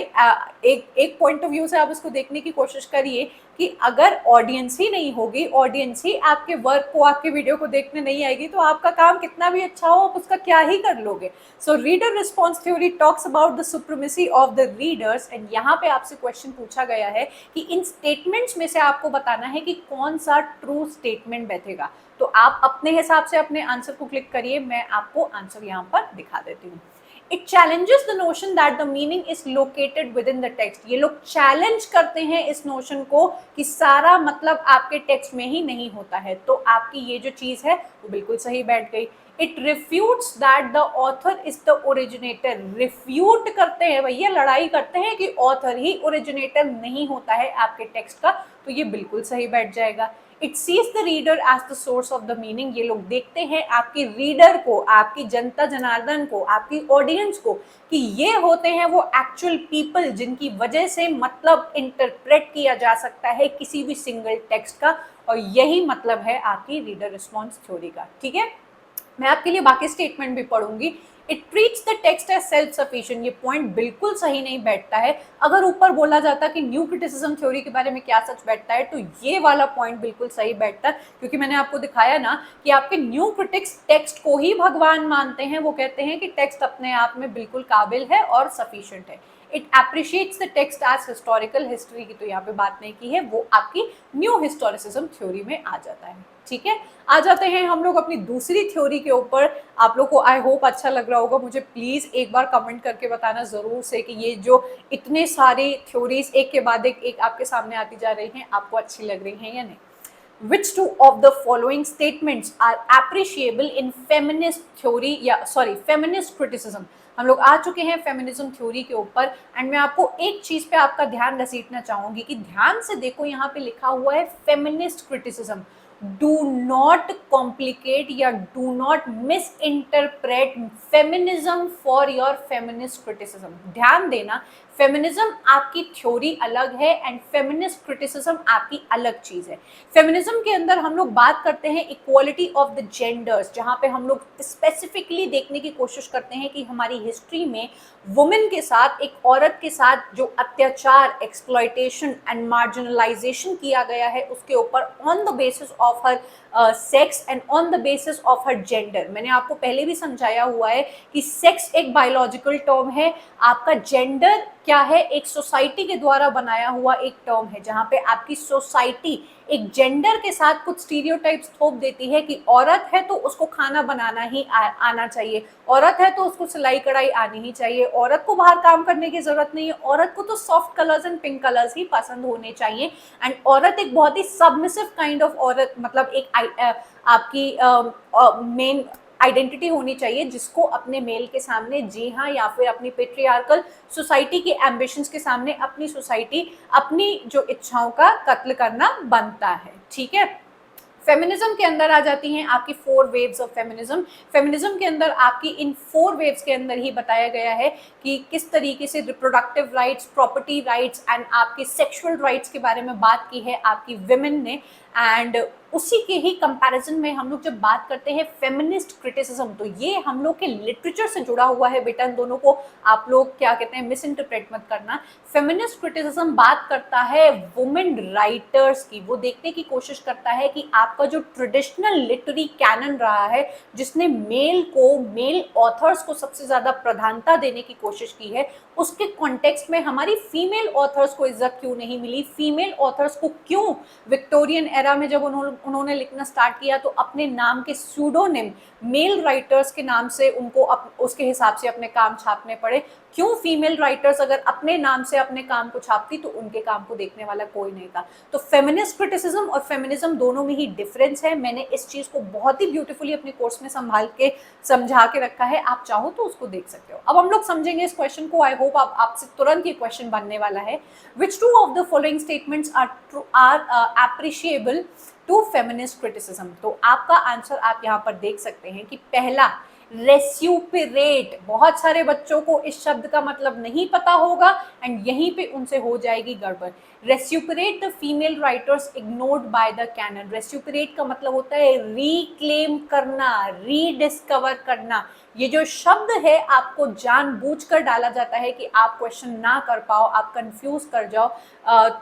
S1: एक पॉइंट ऑफ व्यू से आप इसको देखने की कोशिश करिए कि अगर ऑडियंस ही नहीं होगी, ऑडियंस ही आपके वर्क को, आपके वीडियो को देखने नहीं आएगी तो आपका काम कितना भी अच्छा हो आप उसका क्या ही कर लोगे। So reader response theory talks about the supremacy of the readers. And यहाँ पे आपसे क्वेश्चन पूछा गया है कि इन स्टेटमेंट्स में से आपको बताना है कि कौन सा ट्रू स्टेटमेंट बैठेगा। तो आप अपने हिसाब से अपने आंसर को क्लिक करिए, मैं आपको आंसर यहाँ पर दिखा देती हूँ। It challenges the notion that the meaning is located within the text. ये लोग चैलेंज करते हैं इस नोशन को कि सारा मतलब आपके टेक्स्ट में ही नहीं होता है। तो आपकी ये जो चीज है वो बिल्कुल सही बैठ गई। It refutes that the author is the originator. Refute करते हैं भैया, लड़ाई करते हैं कि ऑथर ही ओरिजिनेटर नहीं होता है आपके टेक्स्ट का, तो ये बिल्कुल सही बैठ जाएगा। It sees the reader as the source of the meaning. ये लोग देखते हैं आपकी रीडर को, आपकी जनता जनार्दन को, आपकी ऑडियंस को कि ये होते हैं वो एक्चुअल पीपल जिनकी वजह से मतलब इंटरप्रेट किया जा सकता है किसी भी सिंगल टेक्स्ट का, और यही मतलब है आपकी रीडर रिस्पॉन्स थ्योरी का। ठीक है, मैं आपके लिए बाकी स्टेटमेंट भी पढ़ूंगी। It treats the text as self sufficient. ये पॉइंट बिल्कुल सही नहीं बैठता है। अगर ऊपर बोला जाता कि न्यू क्रिटिसिज्म थ्योरी के बारे में क्या सच बैठता है तो ये वाला पॉइंट बिल्कुल सही बैठता, क्योंकि मैंने आपको दिखाया ना कि आपके न्यू क्रिटिक्स टेक्स्ट को ही भगवान मानते हैं। वो कहते हैं कि टेक्स्ट अपने आप में बिल्कुल काबिल है और सफिशिएंट है। It appreciates the text as historical. History की तो यहाँ पे बात नहीं की है, वो आपकी न्यू हिस्टोरिसिज्म थ्योरी में आ जाता है। ठीक है, आ जाते हैं हम लोग अपनी दूसरी थ्योरी के ऊपर। आप लोग को आई होप अच्छा लग रहा होगा। मुझे प्लीज एक बार कमेंट करके बताना जरूर से कि ये जो इतने सारे थ्योरीज एक के बाद एक आपके सामने आती जा रही हैं आपको अच्छी लग रही हैं या नहीं। Which two of the following statements are appreciable in feminist theory या feminist criticism। हम लोग आ चुके हैं फेमिनिज्म थ्योरी के ऊपर। एंड मैं आपको एक चीज पे आपका ध्यान घसीटना चाहूंगी कि ध्यान से देखो, यहाँ पे लिखा हुआ है feminist criticism. Do not complicate या do not misinterpret feminism for your feminist criticism. ध्यान देना, फेमिनिज्म आपकी थ्योरी अलग है एंड फेमिनिस्ट क्रिटिसिज्म आपकी अलग चीज है। फेमिनिज्म के अंदर हम लोग बात करते हैं इक्वालिटी ऑफ द जेंडर्स, जहां पे हम लोग स्पेसिफिकली देखने की कोशिश करते हैं कि हमारी हिस्ट्री में वुमेन के साथ, एक औरत के साथ जो अत्याचार, एक्सप्लॉयटेशन एंड मार्जिनलाइजेशन किया गया है उसके ऊपर on the basis of her sex and on the basis of her gender. मैंने आपको पहले भी समझाया हुआ है कि सेक्स एक बायोलॉजिकल टर्म है, आपका जेंडर क्या है, एक सोसाइटी के द्वारा बनाया हुआ एक टर्म है, जहां पे आपकी सोसाइटी एक जेंडर के साथ कुछ स्टीरियोटाइप्स थोप देती है कि औरत है तो उसको खाना बनाना ही आना चाहिए, औरत है तो उसको सिलाई कढ़ाई आनी ही चाहिए, औरत को बाहर काम करने की जरूरत नहीं है, औरत को तो soft colours and pink colours ही पसंद होने चाहिए। एंड औरत एक बहुत ही सबमिसिव काइंड ऑफ औरत, मतलब एक आपकी मेन आइडेंटिटी होनी चाहिए जिसको अपने मेल के सामने, जी हाँ, या फिर अपनी पेट्रियार्कल सोसाइटी के एम्बिशंस के सामने अपनी सोसाइटी अपनी जो इच्छाओं का कत्ल करना बनता है। ठीक है, फेमिनिज्म के अंदर आ जाती हैं आपकी 4 वेव्स ऑफ फेमिनिज्म। फेमिनिज्म के अंदर आपकी इन 4 वेव्स के अंदर ही बताया गया है कि किस तरीके से reproductive rights, property rights and आपके सेक्सुअल राइट्स के बारे में बात की है आपकी विमेन ने। एंड उसी के ही कंपैरिजन में हम लोग जब बात करते हैं फेमिनिस्ट क्रिटिसिज्म, तो ये हम लोग के लिटरेचर से जुड़ा हुआ है बेटा। इन दोनों को आप लोग क्या कहते हैं मिस इंटरप्रेट मत करना। फेमिनिस्ट क्रिटिसिज्म बात करता है वुमेन राइटर्स की, वो देखने की कोशिश करता है कि आपका जो ट्रेडिशनल लिटरेरी कैनन रहा है जिसने मेल को, मेल ऑथर्स को सबसे ज्यादा प्रधानता देने की कोशिश की है, उसके कॉन्टेक्स्ट में हमारी फीमेल ऑथर्स को इज्जत क्यों नहीं मिली, फीमेल ऑथर्स को क्यों विक्टोरियन एरा में जब उन्होंने लिखना स्टार्ट किया तो अपने नाम के सूडोनिम मेल राइटर्स के नाम से उनको उसके हिसाब से अपने काम छापने पड़े। क्यों फीमेल राइटर्स अगर अपने नाम से अपने काम को छापती तो उनके काम को देखने वाला कोई नहीं था। तो फेमिनिस्ट क्रिटिसिज्म और फेमिनिज्म दोनों में ही डिफरेंस है। मैंने इस चीज को बहुत ही ब्यूटीफुली अपने कोर्स में संभाल के समझा के रखा है, आप चाहो तो उसको देख सकते हो। अब हम लोग समझेंगे इस क्वेश्चन को। आई होप आपसे तुरंत ये क्वेश्चन बनने वाला है। Which two of the following statements are appreciable to feminist criticism. तो आपका आंसर आप यहाँ पर देख सकते हैं कि पहला रेस्यूपरेट। बहुत सारे बच्चों को इस शब्द का मतलब नहीं पता होगा एंड यहीं पे उनसे हो जाएगी गड़बड़। Recuperate the female writers ignored by the canon. Recuperate का मतलब होता है रिक्लेम करना, रीडिस्कवर करना। ये जो शब्द है आपको जानबूझकर डाला जाता है कि आप क्वेश्चन ना कर पाओ, आप कंफ्यूज कर जाओ।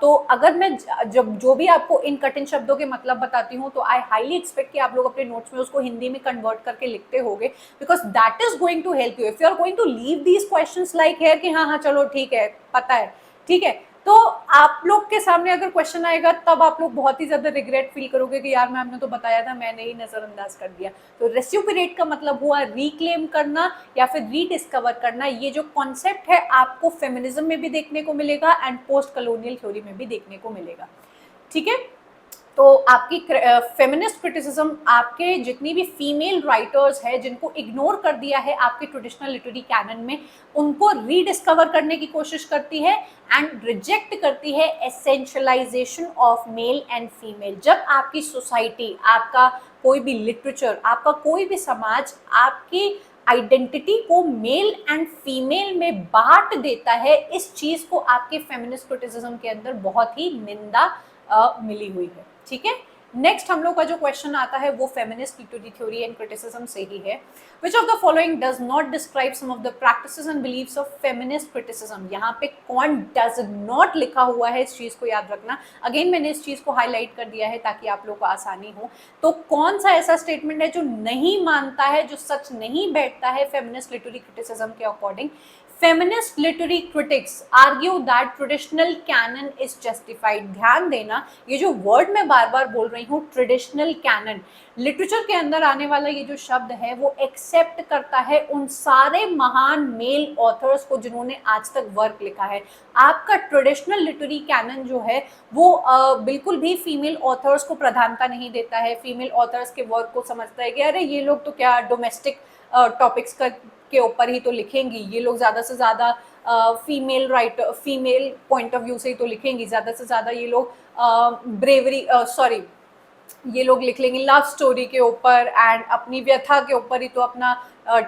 S1: तो अगर मैं जब जो भी आपको इन कठिन शब्दों के मतलब बताती हूँ तो आई हाईली एक्सपेक्ट कि आप लोग अपने नोट्स में उसको हिंदी में कन्वर्ट करके लिखते होगे, because that is going to help you. If you are going to leave these questions like here कि हाँ हाँ चलो ठीक है पता है, ठीक है, तो आप लोग के सामने अगर क्वेश्चन आएगा तब आप लोग बहुत ही ज्यादा रिग्रेट फील करोगे कि यार मैम ने तो बताया था, मैंने ही नजरअंदाज कर दिया। तो रेस्यूपरेट का मतलब हुआ रिक्लेम करना या फिर रीडिस्कवर करना। ये जो कॉन्सेप्ट है आपको फेमिनिज्म में भी देखने को मिलेगा एंड पोस्ट कॉलोनियल थ्योरी में भी देखने को मिलेगा, ठीक है। तो आपकी फेमिनिस्ट क्रिटिसिज्म आपके जितनी भी फीमेल राइटर्स है जिनको इग्नोर कर दिया है आपके ट्रेडिशनल लिटरेरी कैनन में, उनको रीडिस्कवर करने की कोशिश करती है एंड रिजेक्ट करती है एसेंशियलाइजेशन ऑफ मेल एंड फीमेल। जब आपकी सोसाइटी, आपका कोई भी लिटरेचर, आपका कोई भी समाज आपकी आइडेंटिटी को मेल एंड फीमेल में बांट देता है, इस चीज को आपके फेमिनिस्ट क्रिटिसिज्म के अंदर बहुत ही निंदा मिली हुई है, ठीक है। नेक्स्ट हम लोग का जो क्वेश्चन आता है वो feminist literary theory and criticism से ही है। Which of the following does not describe some of the practices and beliefs of feminist criticism. यहाँ पे कौन डज नॉट लिखा हुआ है, इस चीज को याद रखना। अगेन मैंने इस चीज को हाईलाइट कर दिया है ताकि आप लोग को आसानी हो। तो कौन सा ऐसा स्टेटमेंट है जो नहीं मानता है, जो सच नहीं बैठता है फेमिनिस्ट लिटरेरी क्रिटिसिज्म के according. Feminist literary critics argue that traditional canon is justified। ध्यान देना, ये जो वर्ड मैं बार बार बोल रही हूँ ट्रेडिशनल कैनन, लिटरेचर के अंदर आने वाला ये जो शब्द है वो एक्सेप्ट करता है उन सारे महान मेल ऑथर्स को जिन्होंने आज तक वर्क लिखा है। आपका ट्रेडिशनल लिटरेरी कैनन जो है वो बिल्कुल भी फीमेल ऑथर्स को प्रधानता नहीं देता है, फीमेल ऑथर्स के वर्क को समझता है कि अरे ये लोग तो क्या डोमेस्टिक टॉपिक्स के ऊपर ही तो लिखेंगी, ये लोग ज़्यादा से ज़्यादा female writer, female point of view से ही तो लिखेंगी, ज़्यादा से ज़्यादा ये लोग ब्रेवरी सॉरी ये लोग लिख लेंगे लव स्टोरी के ऊपर एंड अपनी व्यथा के ऊपर ही तो अपना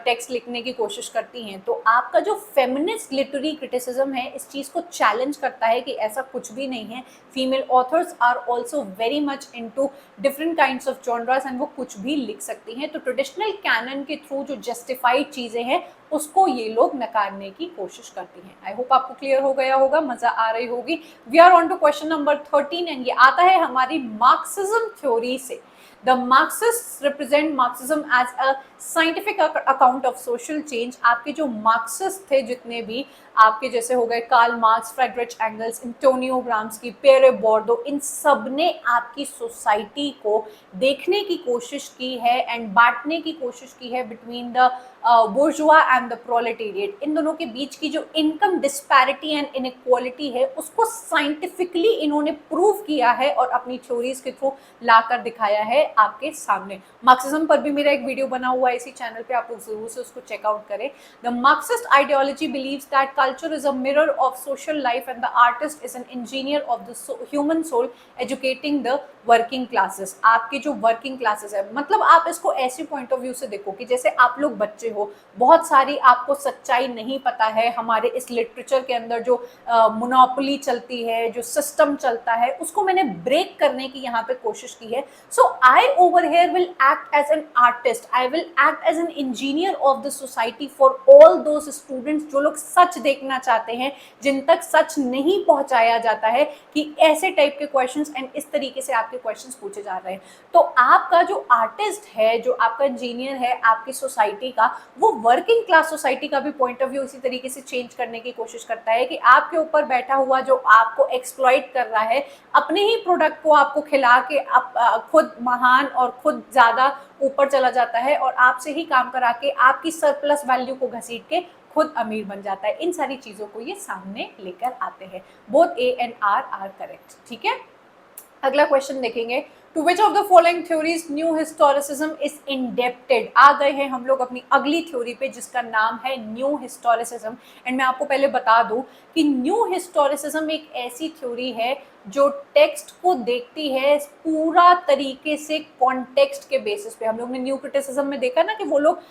S1: टेक्स्ट लिखने की कोशिश करती हैं। तो आपका जो फेमिनिस्ट लिटरेरी क्रिटिसिज्म है इस चीज़ को चैलेंज करता है कि ऐसा कुछ भी नहीं है। Female authors are also very much into different kinds of genres and वो कुछ भी लिख सकती हैं। तो ट्रेडिशनल कैनन के थ्रू जो जस्टिफाइड चीज़ें हैं उसको ये लोग नकारने की कोशिश करती हैं। आई होप आपको क्लियर हो गया होगा, मजा आ रही होगी। We are on to question number 13 and ये आता है हमारी मार्क्सिज्म थ्योरी से। The Marxists represent Marxism as a scientific account of social change। आपके जो मार्क्सिस्ट थे जितने भी आपके जैसे हो गए Karl Marx, Friedrich Engels, Antonio Gramsci, Pierre Bourdieu, इन सब ने आपकी सोसाइटी को देखने की कोशिश की है एंड बांटने की कोशिश की है between the bourgeois and the proletariat. इन दोनों के बीच की जो इनकम डिस्पैरिटी एंड इनइक्वालिटी है उसको साइंटिफिकली इन्होंने प्रूव किया है और अपनी थ्योरीज के थ्रू ला कर दिखाया है आपके सामने। मार्क्सिज्म पर भी मेरा एक वीडियो बना हुआ है इसी चैनल पे, आप लोग जरूर से उसको चेकआउट करें। The Marxist ideology believes that culture is a mirror of social life and the artist is an engineer of the human soul educating the working classes. आपके जो वर्किंग क्लासेस है, मतलब आप इसको ऐसे पॉइंट ऑफ व्यू से देखो कि जैसे आप लोग बच्चे हो, बहुत सारी आपको सच्चाई नहीं पता है हमारे इस लिटरेचर के अंदर जो मोनोपोली चलती है, जो सिस्टम चलता है, उसको मैंने ब्रेक करने की यहाँ पे कोशिश की है। So I over here will act as an artist, I will act as an engineer of the society for all those students जो लोग सच देखना चाहते हैं, जिन तक सच नहीं पहुंचाया जाता है कि ऐसे टाइप के क्वेश्चंस एंड इस तरीके से आपके क्वेश्चंस पूछे जा रहे हैं। तो आपका जो आर्टिस्ट है, जो आपका इंजीनियर है आपकी सोसाइटी का, वो वर्किंग क्लास सोसाइटी का भी पॉइंट ऑफ व्यू इसी तरीके से चेंज करने की कोशिश करता है कि आपके ऊपर बैठा हुआ जो आपको एक्सप्लॉइट कर रहा है, अपने ही प्रोडक्ट को आपको खिला के खुद महान और खुद ज़्यादा ऊपर चला जाता है और आपसे ही काम करा के आपकी सरप्लस वैल्यू को घसीट के खुद अमीर बन जाता है। इन सारी चीज़ों को ये सामने लेकर आते हैं। Both A and R correct. ठीक है, अगला क्वेश्चन देखेंगे। To which of the following theories new historicism is indebted. आ गए हैं हम लोग अपनी अगली थ्योरी पे जिसका नाम है न्यू हिस्टोरिसिज्म। एंड मैं आपको पहले बता दूं कि न्यू हिस्टोरिसिज्म एक ऐसी थ्योरी है जो टेक्स्ट को देखती है पूरा तरीके से कॉन्टेक्स्ट के बेसिस पे। हम लोग ने न्यू क्रिटिसिज्म में देखा ना कि वो लोग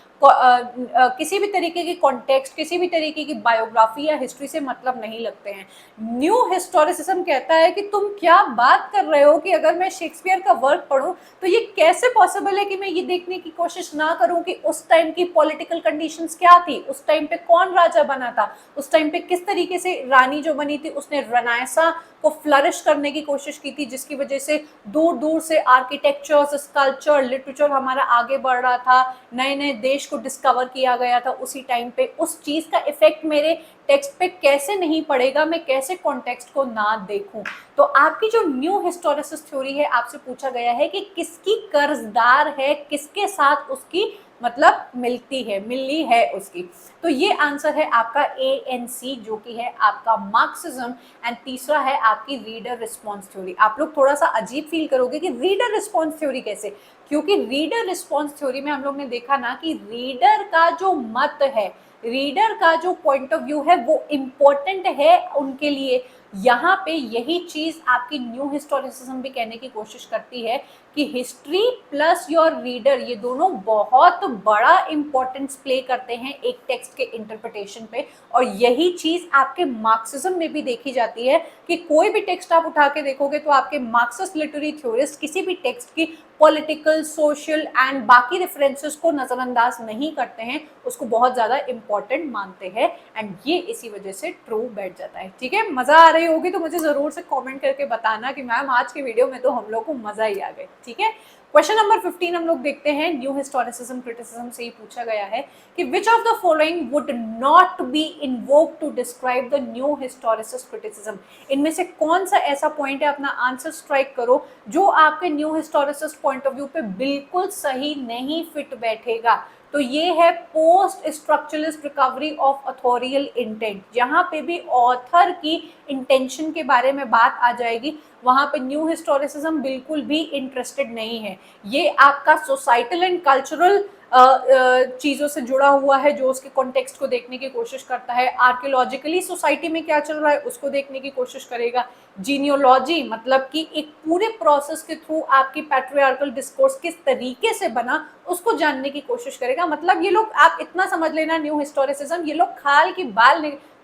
S1: किसी भी तरीके की कॉन्टेक्स्ट, किसी भी तरीके की बायोग्राफी या हिस्ट्री से मतलब नहीं लगते हैं। न्यू हिस्टोरिसिज्म कहता है कि तुम क्या बात कर रहे हो कि अगर मैं शेक्सपियर का वर्क पढूं तो ये कैसे पॉसिबल है कि मैं ये देखने की कोशिश ना करूं कि उस टाइम की पॉलिटिकल कंडीशंस क्या थी, उस टाइम पे कौन राजा बना था, उस टाइम पे किस तरीके से रानी जो बनी थी उसने रेनेसां को फ्लरिश करने की कोशिश की थी, जिसकी वजह से दूर दूर से आर्किटेक्चर, स्कल्पचर, लिटरेचर हमारा आगे बढ़ रहा था, नए नए देश को डिस्कवर किया गया था उसी टाइम पे। उस चीज का इफेक्ट मेरे टेक्स्ट पे कैसे नहीं पड़ेगा, मैं कैसे कॉन्टेक्स्ट को ना देखूं। तो आपकी जो न्यू हिस्टोरिसिस थ्योरी है, आपसे पूछा गया है कि किसकी कर्जदार है, किसके साथ उसकी मतलब मिलती है, मिली है उसकी। तो ये आंसर है आपका ए एंड सी, जो कि है आपका मार्क्सिज्म। एंड तीसरा है आपकी रीडर रिस्पॉन्स थ्योरी। आप लोग थोड़ा सा अजीब फील करोगे कि रीडर रिस्पॉन्स थ्योरी कैसे, क्योंकि रीडर रिस्पॉन्स थ्योरी में हम लोग ने देखा ना कि रीडर का जो मत है, रीडर का जो पॉइंट ऑफ व्यू है वो इम्पोर्टेंट है उनके लिए। यहाँ पे यही चीज आपकी न्यू हिस्टोरिसिज्म भी कहने की कोशिश करती है कि हिस्ट्री प्लस योर रीडर, ये दोनों बहुत बड़ा इंपॉर्टेंस प्ले करते हैं एक टेक्स्ट के इंटरप्रिटेशन पे। और यही चीज आपके मार्क्सिज्म में भी देखी जाती है कि कोई भी टेक्स्ट आप उठा के देखोगे तो आपके मार्क्सिस्ट लिटरेरी थ्योरिस्ट किसी भी टेक्स्ट की पॉलिटिकल, सोशल एंड बाकी रेफरेंसेस को नजरअंदाज नहीं करते हैं, उसको बहुत ज्यादा इंपॉर्टेंट मानते हैं। एंड ये इसी वजह से ट्रू बैठ जाता है। ठीक है, मजा आ रही होगी तो मुझे जरूर से कमेंट करके बताना कि मैम आज की वीडियो में तो हम लोग को मजा ही आ गई। ठीक है, क्वेश्चन नंबर 15 हम लोग देखते हैं। न्यू हिस्टोरिसिज्म क्रिटिसिज्म से ही पूछा गया है कि which of the following would not be invoked to describe the new historicist criticism. इनमें से कौन सा ऐसा पॉइंट है, अपना आंसर स्ट्राइक करो, जो आपके new historicist point of view पे बिल्कुल सही नहीं फिट बैठेगा। तो ये है post structuralist recovery of authorial intent. जहां पे भी ऑथर की इंटेंशन के बारे में बात आ जाएगी, वहां पे न्यू हिस्टोरिसिज्म बिल्कुल भी इंटरेस्टेड नहीं है। ये आपका सोसाइटल एंड कल्चरल चीज़ों से जुड़ा हुआ है, जो उसके कॉन्टेक्स्ट को देखने की कोशिश करता है। आर्कियोलॉजिकली सोसाइटी में क्या चल रहा है उसको देखने की कोशिश करेगा। जीनियोलॉजी मतलब कि एक पूरे प्रोसेस के थ्रू आपकी पैट्रियार्कल डिस्कोर्स किस तरीके से बना उसको जानने की कोशिश करेगा। मतलब ये लोग, आप इतना समझ लेना, न्यू हिस्टोरिसिज्म, ये लोग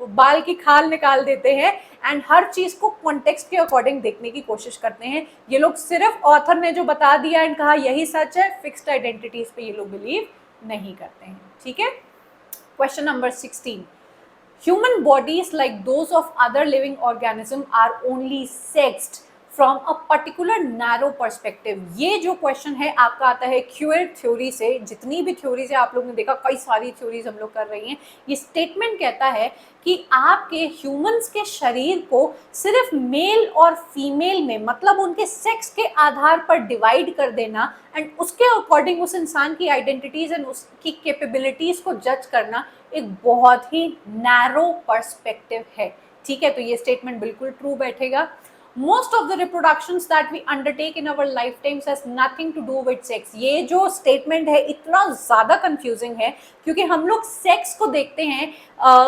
S1: बाल की खाल निकाल देते हैं एंड हर चीज को कॉन्टेक्स्ट के अकॉर्डिंग देखने की कोशिश करते हैं। ये लोग सिर्फ ऑथर ने जो बता दिया एंड कहा यही सच है, फिक्स्ड आइडेंटिटीज पे ये लोग बिलीव नहीं करते हैं। ठीक है, question number 16। Human bodies, like those of other living organism, are only sexed from a particular narrow perspective। ये जो क्वेश्चन है आपका आता है क्यूअर थ्योरी से। जितनी भी थ्योरीज है आप लोग ने देखा, कई सारी थ्योरीज हम लोग कर रही हैं। ये स्टेटमेंट कहता है कि आपके ह्यूमंस के शरीर को सिर्फ मेल और फीमेल में, मतलब उनके सेक्स के आधार पर डिवाइड कर देना एंड उसके अकॉर्डिंग उस इंसान की आइडेंटिटीज एंड उसकी कैपेबिलिटीज को जज करना एक बहुत ही नैरो पर्सपेक्टिव है। ठीक है, तो ये स्टेटमेंट बिल्कुल ट्रू बैठेगा। Most of the reproductions that we undertake in our lifetimes has nothing to do with sex। ये जो स्टेटमेंट है इतना ज़्यादा कंफ्यूजिंग है क्योंकि हम लोग सेक्स को देखते हैं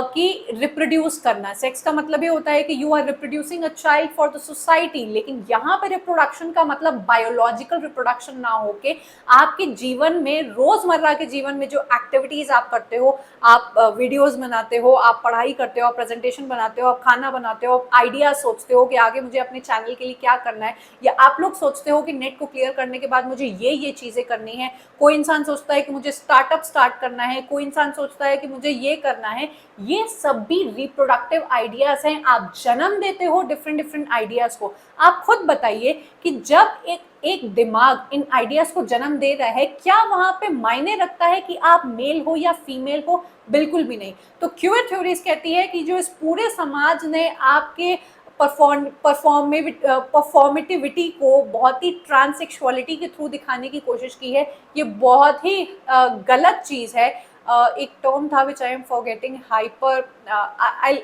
S1: कि रिप्रोड्यूस करना। सेक्स का मतलब ये होता है कि you are reproducing a child for the society, लेकिन यहाँ पे रिप्रोडक्शन का मतलब बायोलॉजिकल रिप्रोडक्शन ना होके आपके जीवन में, रोजमर्रा के जीवन में जो एक्टिविटीज आप करते हो, आप वीडियोस बनाते हो, आप पढ़ाई करते हो, आप प्रेजेंटेशन बनाते हो, आप खाना बनाते हो, आप आइडिया सोचते हो कि आगे मुझे अपने चैनल के लिए क्या करना है, या आप लोग सोचते हो कि नेट को क्लियर करने के बाद मुझे ये चीजें करनी है। कोई इंसान सोचता है कि मुझे स्टार्टअप स्टार्ट करना है, कोई इंसान सोचता है कि मुझे ये करना है। ये सब भी रिप्रोडक्टिव आइडियाज हैं। आप जन्म देते हो डिफरेंट आइडियाज को। आप खुद बताइए कि जब एक दिमाग इन आइडियाज को जन्म दे रहा है, क्या वहां पे मायने रखता है कि आप मेल हो या फीमेल हो? बिल्कुल भी नहीं। तो क्यूअर थ्योरीज कहती है कि जो इस पूरे समाज ने आपके परफॉर्मेटिविटी को बहुत ही ट्रांससेक्सुअलिटी के थ्रू दिखाने की कोशिश की है, ये बहुत ही गलत चीज़ है। एक टर्म था which I am forgetting, hyper,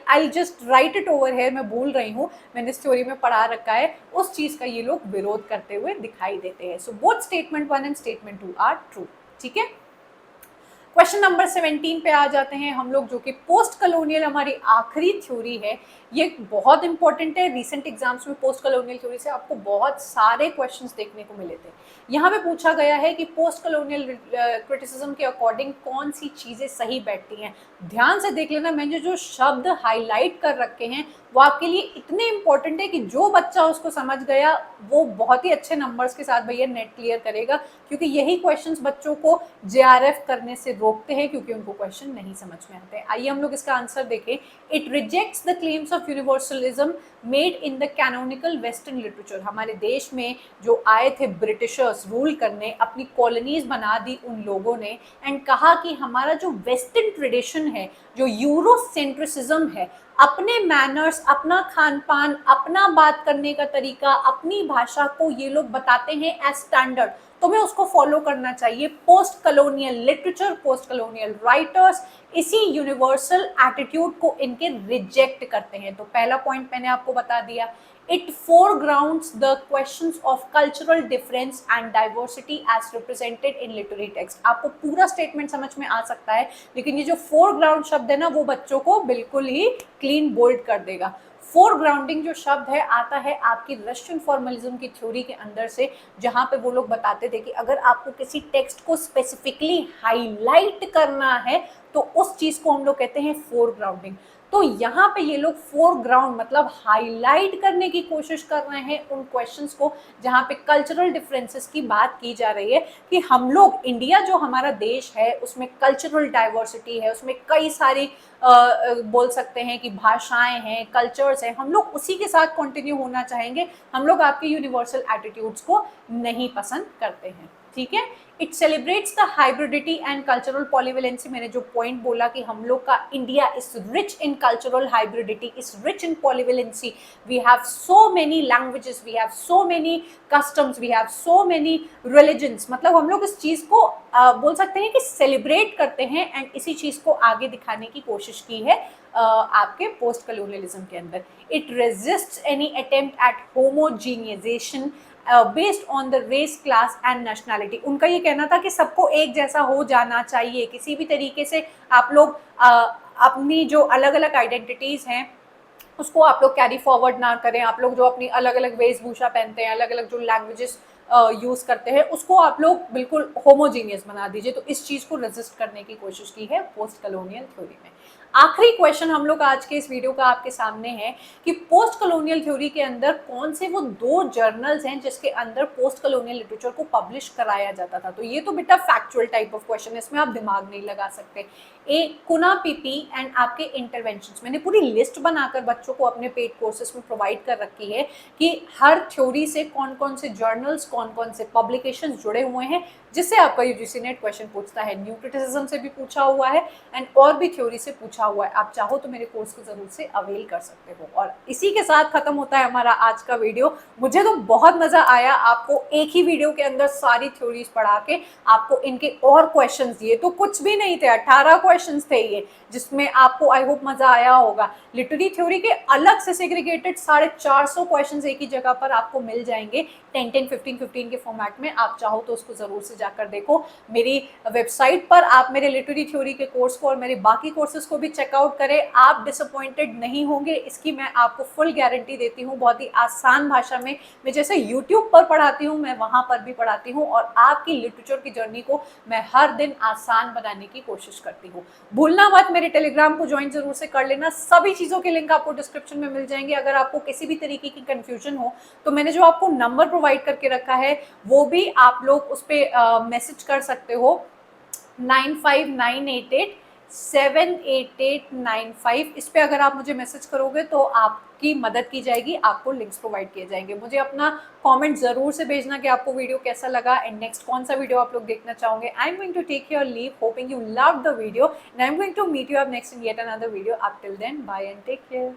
S1: I just write it over here, मैं भूल रही हूँ, मैंने इस थ्योरी में पढ़ा रखा है, उस चीज़ का ये लोग विरोध करते हुए दिखाई देते हैं। So both statement 1 and statement 2 are true. ठीक है, क्वेश्चन नंबर 17 पे आ जाते हैं हम लोग, जो कि पोस्ट कॉलोनियल हमारी आखिरी थ्योरी है। ये बहुत इंपॉर्टेंट है, रिसेंट एग्जाम्स में पोस्ट कॉलोनियल थ्योरी से आपको बहुत सारे क्वेश्चंस देखने को मिले थे। यहाँ पे पूछा गया है कि पोस्ट कॉलोनियल क्रिटिसिज्म के अकॉर्डिंग कौन सी चीज़ें सही बैठती हैं। ध्यान से देख लेना, मैंने जो शब्द हाईलाइट कर रखे हैं वो आपके लिए इतने इंपॉर्टेंट है कि जो बच्चा उसको समझ गया वो बहुत ही अच्छे नंबर्स के साथ भैया नेट क्लियर करेगा, क्योंकि यही क्वेश्चंस बच्चों को जेआरएफ करने से रोकते हैं, क्योंकि उनको क्वेश्चन नहीं समझ में आते हैं। आइए हम लोग इसका आंसर देखें। It rejects the claims of universalism made in the canonical western literature. हमारे देश में जो आए थे ब्रिटिशर्स रूल करने, अपनी कॉलोनीज बना दी उन लोगों ने, एंड कहा कि हमारा जो वेस्टर्न ट्रेडिशन है, जो यूरोसेंट्रिसिज्म है, अपने मैनर्स, अपना खान पान, अपना बात करने का तरीका, अपनी भाषा को ये लोग बताते हैं एज स्टैंडर्ड, तुम्हें उसको फॉलो करना चाहिए। Post colonial literature, post colonial writers इसी यूनिवर्सल एटीट्यूड को इनके रिजेक्ट करते हैं। तो पहला पॉइंट मैंने आपको बता दिया, it foregrounds the questions of cultural difference and diversity as represented in literary text. आपको पूरा स्टेटमेंट समझ में आ सकता है, लेकिन ये जो फोरग्राउंड शब्द है ना, वो बच्चों को बिल्कुल ही क्लीन बोल्ड कर देगा। फोरग्राउंडिंग जो शब्द है आता है आपकी रशियन फॉर्मलिज्म की थ्योरी के अंदर से, जहां पे वो लोग बताते थे कि अगर आपको किसी टेक्स्ट को स्पेसिफिकली हाईलाइट करना है तो उस चीज को हम लोग कहते हैं फोरग्राउंडिंग। तो यहाँ पे ये लोग फोरग्राउंड मतलब हाईलाइट करने की कोशिश कर रहे हैं उन क्वेश्चंस को जहाँ पे कल्चरल डिफरेंसेस की बात की जा रही है, कि हम लोग, इंडिया जो हमारा देश है उसमें कल्चरल डाइवर्सिटी है, उसमें कई सारी बोल सकते हैं कि भाषाएं हैं, कल्चर्स हैं, हम लोग उसी के साथ कंटिन्यू होना चाहेंगे, हम लोग आपके यूनिवर्सल एटीट्यूड्स को नहीं पसंद करते हैं। ठीक है, it celebrates the hybridity and cultural polyvalency. मैंने जो पॉइंट बोला कि हम लोग का India is rich in cultural hybridity, is rich in polyvalency, we have so many languages, we have so many customs, we have so many religions. मतलब हम लोग इस चीज को बोल सकते हैं कि सेलिब्रेट करते हैं, एंड इसी चीज को आगे दिखाने की कोशिश की है आपके पोस्ट कॉलोनियलिज्म के अंदर। It resists any attempt at homogenisation based on the race, class and nationality. उनका ये कहना था कि सबको एक जैसा हो जाना चाहिए, किसी भी तरीके से आप लोग अपनी जो अलग अलग आइडेंटिटीज़ हैं उसको आप लोग कैरी फॉरवर्ड ना करें। आप लोग जो अपनी अलग अलग वेशभूषा पहनते हैं, अलग अलग जो लैंग्वेजेस यूज़ करते हैं, उसको आप लोग बिल्कुल होमोजीनियस बना दीजिए। तो इस चीज़ को रेजिस्ट करने की कोशिश की है पोस्ट कॉलोनियल थ्योरी में। आखिरी क्वेश्चन हम लोग आज के इस वीडियो का आपके सामने है कि पोस्ट कॉलोनियल थ्योरी के अंदर कौन से वो 2 जर्नल्स हैं जिसके अंदर पोस्ट कॉलोनियल लिटरेचर को पब्लिश कराया जाता था। तो ये तो बेटा फैक्चुअल टाइप ऑफ क्वेश्चन है, इसमें आप दिमाग नहीं लगा सकते। ए कुना पीपी एंड आपके इंटरवेंशंस, मैंने पूरी लिस्ट बनाकर बच्चों को अपने पेड कोर्सेज में प्रोवाइड कर रखी है कि हर थ्योरी से कौन कौन से जर्नल्स, कौन कौन से पब्लिकेशंस जुड़े हुए हैं, जिससे आपका यूजीसी नेट क्वेश्चन पूछता है। न्यू क्रिटिसिज्म से भी पूछा हुआ है एंड और भी थ्योरी से पूछा हुआ है। आप चाहो तो मेरे कोर्स को जरूर से अवेल कर सकते हो। और इसी के साथ खत्म होता है हमारा आज का वीडियो। मुझे तो बहुत मजा आया आपको एक ही वीडियो के अंदर सारी थ्योरीज पढ़ा के आपको इनके और क्वेश्चंस दिए। तो कुछ भी नहीं थे, 18 क्वेश्चंस थे ये, जिसमें आपको आई होप मजा आया होगा। लिटरेरी थ्योरी के अलग से सेग्रीगेटेड 450 क्वेश्चंस एक ही जगह पर आपको मिल जाएंगे 10-10, 15-15 के फॉर्मेट में। आप चाहो तो उसको जरूर से जाकर देखो। मेरी वेबसाइट पर आप मेरे लिटरेरी थ्योरी के कोर्स को और मेरे बाकी कोर्सेज को भी चेकआउट करें। आप डिसअपॉइंटेड नहीं होंगे, इसकी मैं आपको फुल गारंटी देती हूँ। बहुत ही आसान भाषा में मैं जैसे यूट्यूब पर पढ़ाती हूँ, मैं वहाँ पर भी पढ़ाती हूँ, और आपकी लिटरेचर की जर्नी को मैं हर दिन आसान बनाने की कोशिश करती हूँ। भूलना मत, मेरे टेलीग्राम को ज्वाइन जरूर से कर लेना। सभी चीज़ों के लिंक आपको डिस्क्रिप्शन में मिल जाएंगे। अगर आपको किसी भी तरीके की कन्फ्यूजन हो तो मैंने जो आपको नंबर प्रोवाइड करके रखा है वो भी आप लोग उस पर मैसेज कर सकते हो, 9598878895। इस पे अगर आप मुझे मैसेज करोगे तो आपकी मदद की जाएगी, आपको लिंक्स प्रोवाइड किए जाएंगे। मुझे अपना कमेंट जरूर से भेजना कि आपको वीडियो कैसा लगा एंड नेक्स्ट कौन सा वीडियो आप लोग देखना चाहोगे। I am going to take your leave, hoping you love the video, and I am going to meet you up next in yet another video. Up till then, bye and take care.